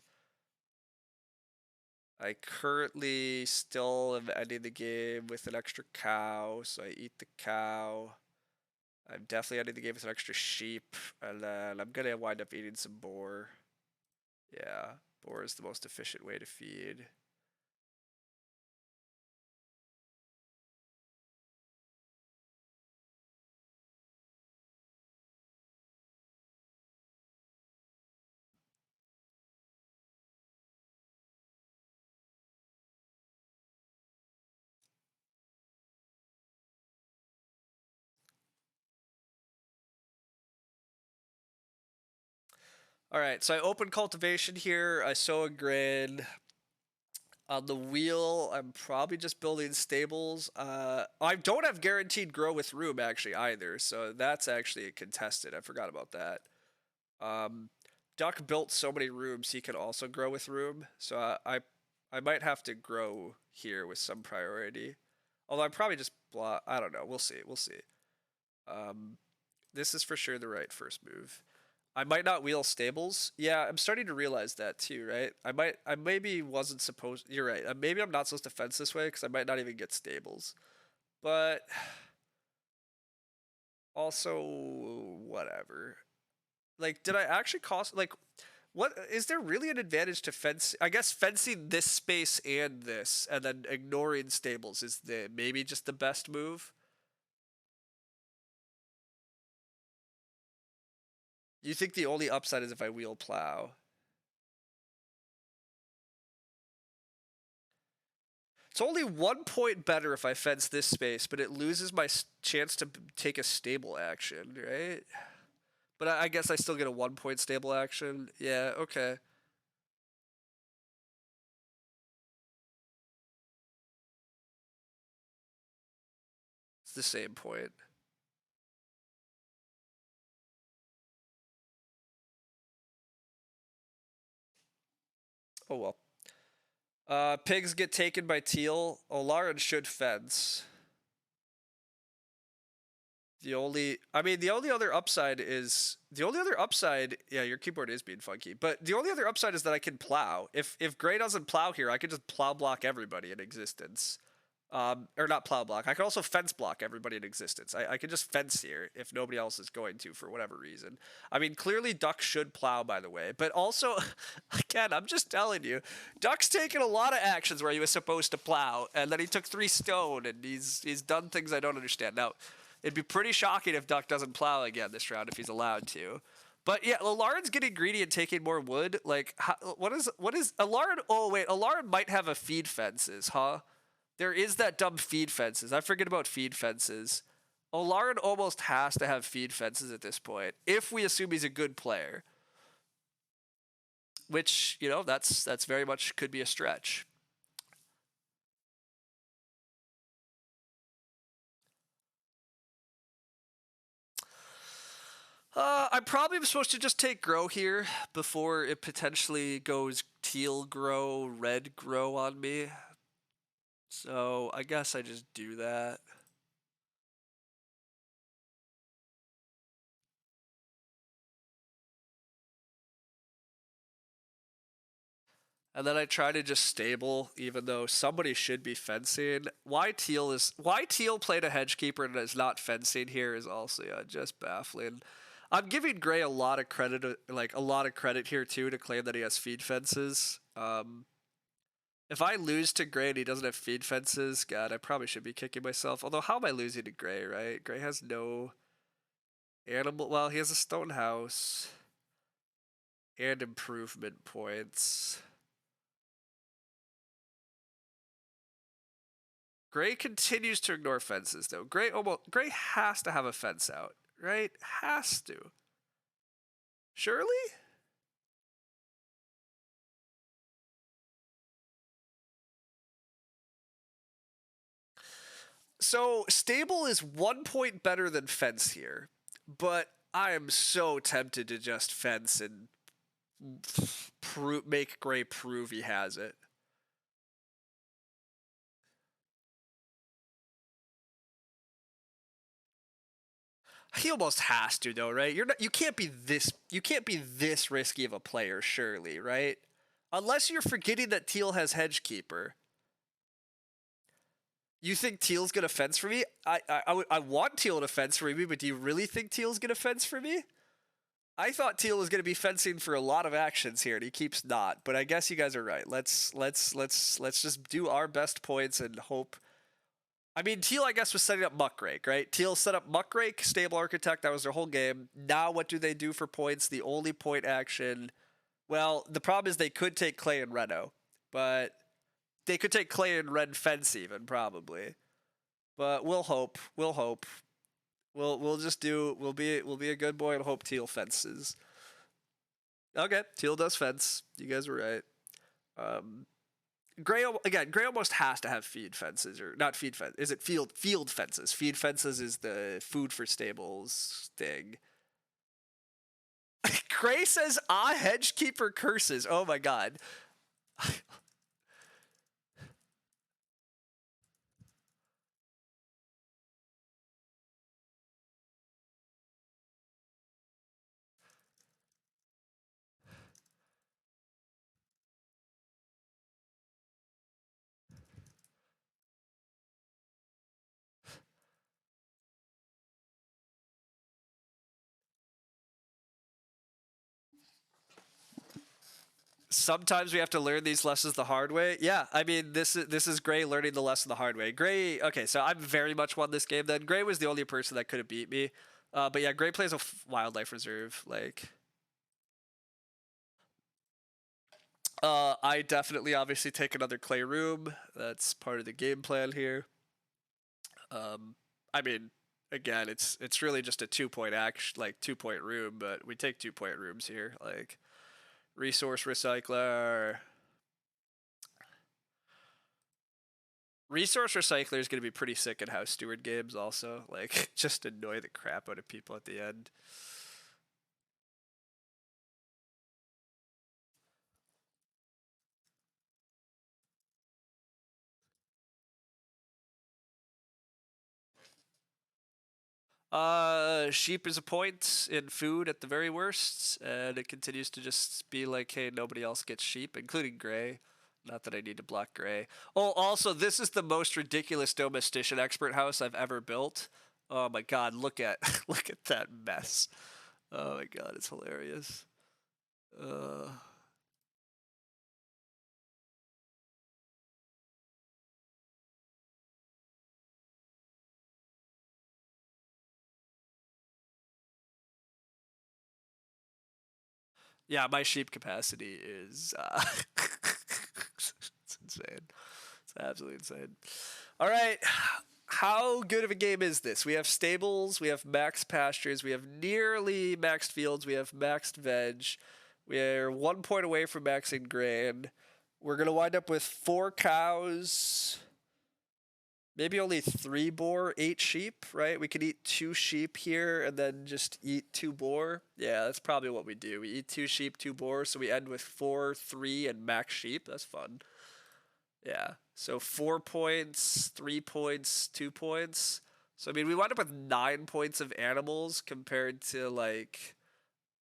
I currently still am ending the game with an extra cow, so I eat the cow. I'm definitely ending the game with an extra sheep, and then I'm gonna wind up eating some boar. Yeah, boar is the most efficient way to feed. All right, so I open cultivation here. I sow a grain. On the wheel, I'm probably just building stables. I don't have guaranteed grow with room actually either, so that's actually a contested. I forgot about that. Um, Duck built so many rooms he can also grow with room, so I might have to grow here with some priority. Although I probably just blah. I don't know. We'll see. We'll see. This is for sure the right first move. I might not wheel stables. Yeah, I'm starting to realize that too, right? I maybe wasn't supposed. You're right. Maybe I'm not supposed to fence this way because I might not even get stables. But also, whatever. Like, did I actually cost like? What is there really an advantage to fence? I guess fencing this space and this, and then ignoring stables is the maybe just the best move. You think the only upside is if I wheel plow? It's only 1 point better if I fence this space, but it loses my chance to take a stable action, right? But I guess I still get a 1 point stable action. Yeah, okay. It's the same point. Oh well. Pigs get taken by teal. Olaran should fence. The only other upside is yeah, your keyboard is being funky. But the only other upside is that I can plow. If Gray doesn't plow here, I could just plow block everybody in existence. Or not plow block. I could also fence block everybody in existence. I could just fence here if nobody else is going to for whatever reason. I mean, clearly Duck should plow, by the way. But also, again, I'm just telling you, Duck's taken a lot of actions where he was supposed to plow, and then he took 3 stone, and he's done things I don't understand. Now, it'd be pretty shocking if Duck doesn't plow again this round if he's allowed to. But yeah, Alarin's getting greedy and taking more wood. Like, what is Alarin? Oh wait, Alarin might have a feed fences, huh? There is that dumb feed fences. I forget about feed fences. Olarin almost has to have feed fences at this point, if we assume he's a good player. Which, that's very much could be a stretch. I probably am supposed to just take grow here before it potentially goes teal grow, red grow on me. So I guess I just do that. And then I try to just stable, even though somebody should be fencing. Why teal played a hedge keeper and is not fencing here is also just baffling. I'm giving Gray a lot of credit, here too, to claim that he has feed fences. If I lose to Gray and he doesn't have feed fences, God, I probably should be kicking myself. Although, how am I losing to Gray? Right? Gray has no animal. Well, he has a stone house and improvement points. Gray continues to ignore fences, though. Gray has to have a fence out, right? Has to. Surely? So, stable is 1 point better than fence here, but I am so tempted to just fence and make Gray prove he has it. He almost has to, though, right? You can't be this risky of a player, surely, right? Unless you're forgetting that Teal has Hedgekeeper. You think Teal's gonna fence for me? I want Teal to fence for me, but do you really think Teal's gonna fence for me? I thought Teal was gonna be fencing for a lot of actions here, and he keeps not. But I guess you guys are right. Let's just do our best points and hope. I mean, Teal, I guess, was setting up Muckrake, right? Teal set up Muckrake, Stable Architect. That was their whole game. Now, what do they do for points? The only point action. Well, the problem is they could take Clay and Reno, but they could take Clay and Red Fence even probably. But we'll hope. We'll hope. We'll just do. We'll be a good boy and hope Teal fences. Okay, Teal does fence. You guys were right. Gray almost has to have feed fences, or not feed fence. Is it field fences? Feed fences is the food for stables thing. Gray says, "Ah, hedgekeeper curses." Oh my god. Sometimes we have to learn these lessons the hard way. Yeah, I mean this is Gray learning the lesson the hard way. Gray, okay, so I'm very much won this game. Then Gray was the only person that could have beat me. But yeah, Gray plays a wildlife reserve. Like, I definitely obviously take another clay room. That's part of the game plan here. Um, I mean, again, it's really just a 2 point action, like 2 point room, but we take 2 point rooms here. Like resource recycler. Resource recycler is going to be pretty sick in house steward games. Also, like just annoy the crap out of people at the end. Sheep is a point in food at the very worst, and it continues to just be like, hey, nobody else gets sheep, including Gray. Not that I need to block Gray. Oh, also, this is the most ridiculous domestician expert house I've ever built. Oh my god, look at look at that mess. Oh my god, it's hilarious. Uh, yeah, my sheep capacity is it's insane. It's absolutely insane. All right. How good of a game is this? We have stables, we have max pastures, we have nearly maxed fields, we have maxed veg. We're 1 point away from maxing grain. We're going to wind up with 4 cows, maybe only 3 boar, 8 sheep, right? We could eat 2 sheep here and then just eat 2 boar. Yeah, that's probably what we do. We eat 2 sheep, 2 boar, so we end with 4, 3, and max sheep. That's fun. Yeah. So 4 points, 3 points, 2 points. So I mean, we wind up with 9 points of animals compared to like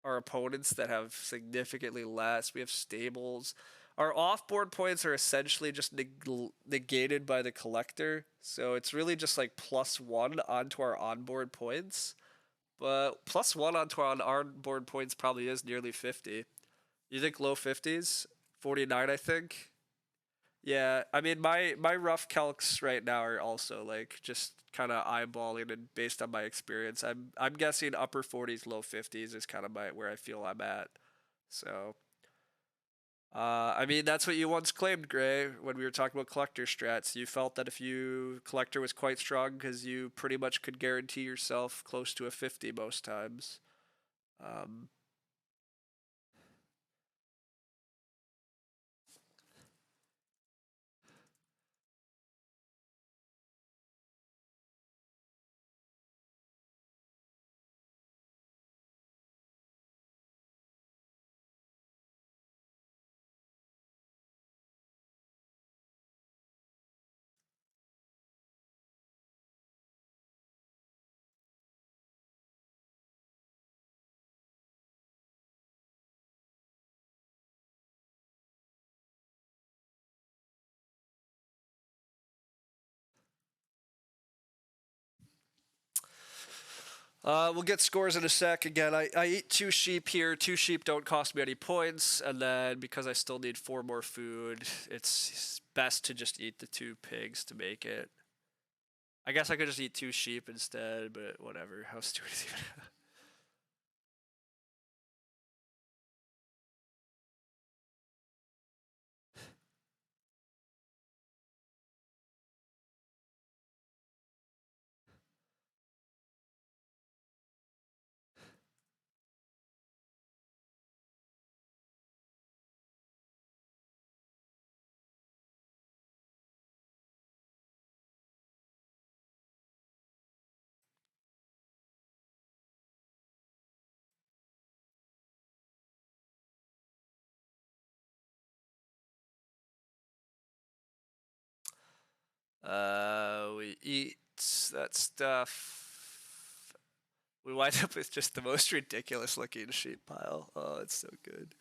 our opponents that have significantly less. We have stables. Our off-board points are essentially just negated by the collector, so it's really just like +1 onto our onboard points. But +1 onto our onboard points probably is nearly 50. You think low 50s? 49, I think. Yeah, I mean my rough calcs right now are also like just kind of eyeballing and based on my experience. I'm guessing upper 40s, low 50s is kind of my where I feel I'm at. So, I mean that's what you once claimed, Gray, when we were talking about collector strats. You felt that if you collector was quite strong because you pretty much could guarantee yourself close to a 50 most times. Um, we'll get scores in a sec. Again, I eat 2 sheep here. 2 sheep don't cost me any points, and then because I still need 4 more food, it's best to just eat the 2 pigs to make it. I guess I could just eat 2 sheep instead, but whatever. How stupid is even? We eat that stuff. We wind up with just the most ridiculous looking sheep pile. Oh, it's so good.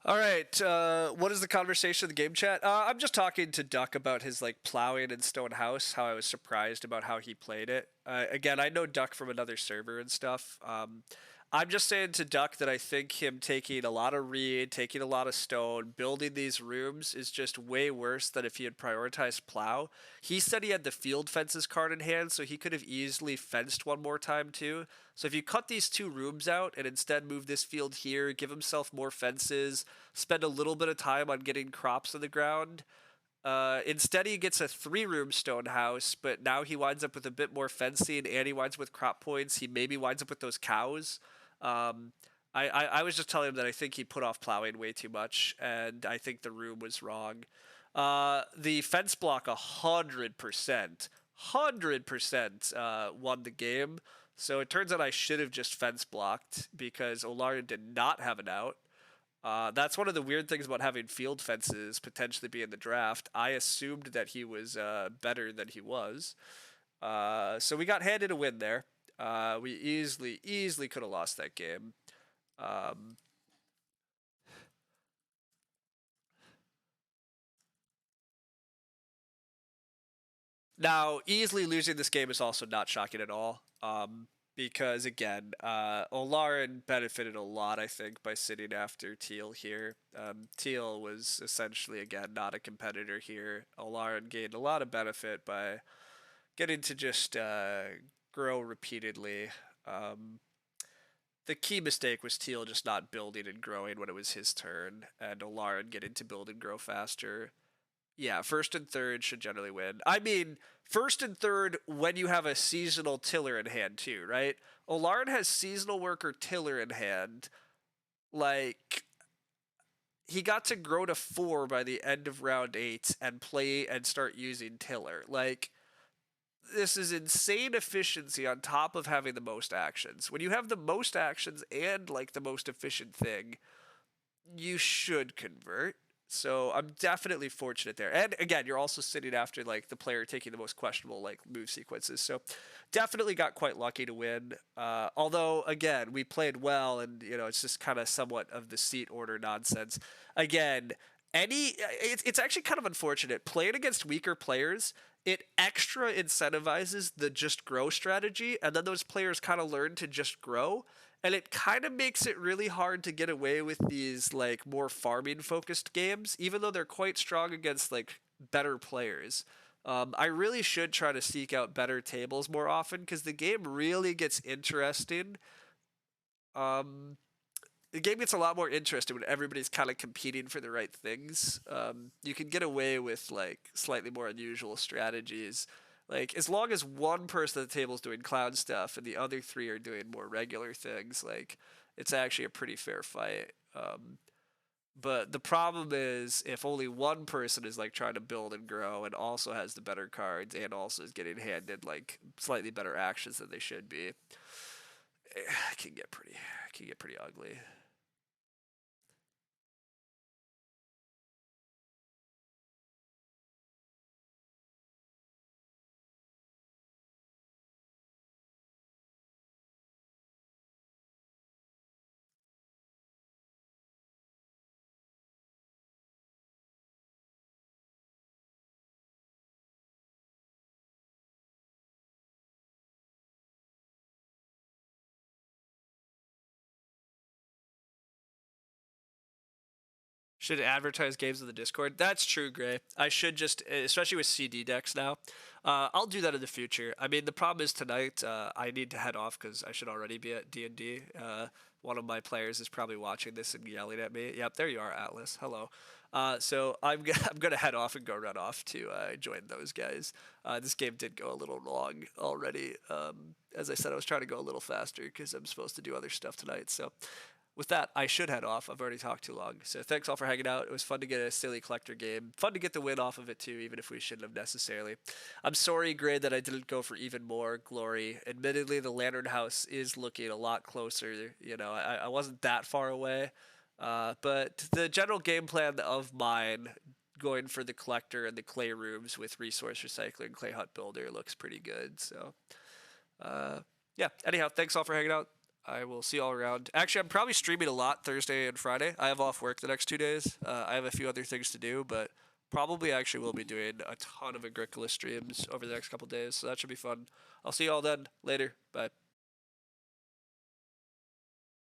All right. What is the conversation in the game chat? I'm just talking to Duck about his like plowing and stone house. How I was surprised about how he played it. Again, I know Duck from another server and stuff. I'm just saying to Duck that I think him taking a lot of reed, taking a lot of stone, building these rooms is just way worse than if he had prioritized plow. He said he had the field fences card in hand, so he could have easily fenced one more time too. So if you cut these two rooms out and instead move this field here, give himself more fences, spend a little bit of time on getting crops in the ground. Instead, he gets a 3-room stone house, but now he winds up with a bit more fencing and he winds up with crop points. He maybe winds up with those cows. Um, I was just telling him that I think he put off plowing way too much, and I think the room was wrong. The fence block 100% won the game. So it turns out I should have just fence blocked because Olarian did not have an out. That's one of the weird things about having field fences potentially be in the draft. I assumed that he was better than he was. So we got handed a win there. We easily could have lost that game. Um, Now, easily losing this game is also not shocking at all. Because again, Olarin benefited a lot, I think, by sitting after Teal here. Teal was essentially, again, not a competitor here. Olarin gained a lot of benefit by getting to just grow repeatedly. Um, the key mistake was Teal just not building and growing when it was his turn, and Olarin getting to build and grow faster. Yeah, first and third should generally win. I mean, first and third when you have a seasonal tiller in hand too, right? Olarin has seasonal worker tiller in hand. Like he got to grow to 4 by the end of round 8 and play and start using tiller. Like this is insane efficiency on top of having the most actions. When you have the most actions and like the most efficient thing, you should convert. So I'm definitely fortunate there. And again, you're also sitting after like the player taking the most questionable like move sequences. So definitely got quite lucky to win. Although again, we played well, and you know it's just kind of somewhat of the seat order nonsense. Again, it's actually kind of unfortunate playing against weaker players. It extra incentivizes the just grow strategy, and then those players kind of learn to just grow, and it kind of makes it really hard to get away with these like more farming focused games, even though they're quite strong against like better players. I really should try to seek out better tables more often because the game really gets interesting. Um, the game gets a lot more interesting when everybody's kind of competing for the right things. You can get away with like slightly more unusual strategies. Like as long as one person at the table is doing clown stuff and the other 3 are doing more regular things, like it's actually a pretty fair fight. But the problem is if only one person is like trying to build and grow and also has the better cards and also is getting handed like slightly better actions than they should be, it can get pretty ugly. Should advertise games in the Discord. That's true, Gray. I should just, especially with CD decks now. I'll do that in the future. I mean, the problem is tonight I need to head off because I should already be at D&D. One of my players is probably watching this and yelling at me. Yep, there you are, Atlas. Hello. So I'm gonna head off and go run off to join those guys. This game did go a little long already. As I said, I was trying to go a little faster because I'm supposed to do other stuff tonight. So with that, I should head off. I've already talked too long. So thanks all for hanging out. It was fun to get a silly collector game. Fun to get the win off of it too, even if we shouldn't have necessarily. I'm sorry, Gray, that I didn't go for even more glory. Admittedly, the Lantern House is looking a lot closer. You know, I wasn't that far away. But the general game plan of mine, going for the collector and the clay rooms with resource recycling, clay hut builder, looks pretty good. So, yeah. Anyhow, thanks all for hanging out. I will see you all around. Actually, I'm probably streaming a lot Thursday and Friday. I have off work the next 2 days. I have a few other things to do, but probably actually will be doing a ton of Agricola streams over the next couple days. So that should be fun. I'll see you all then. Later. Bye.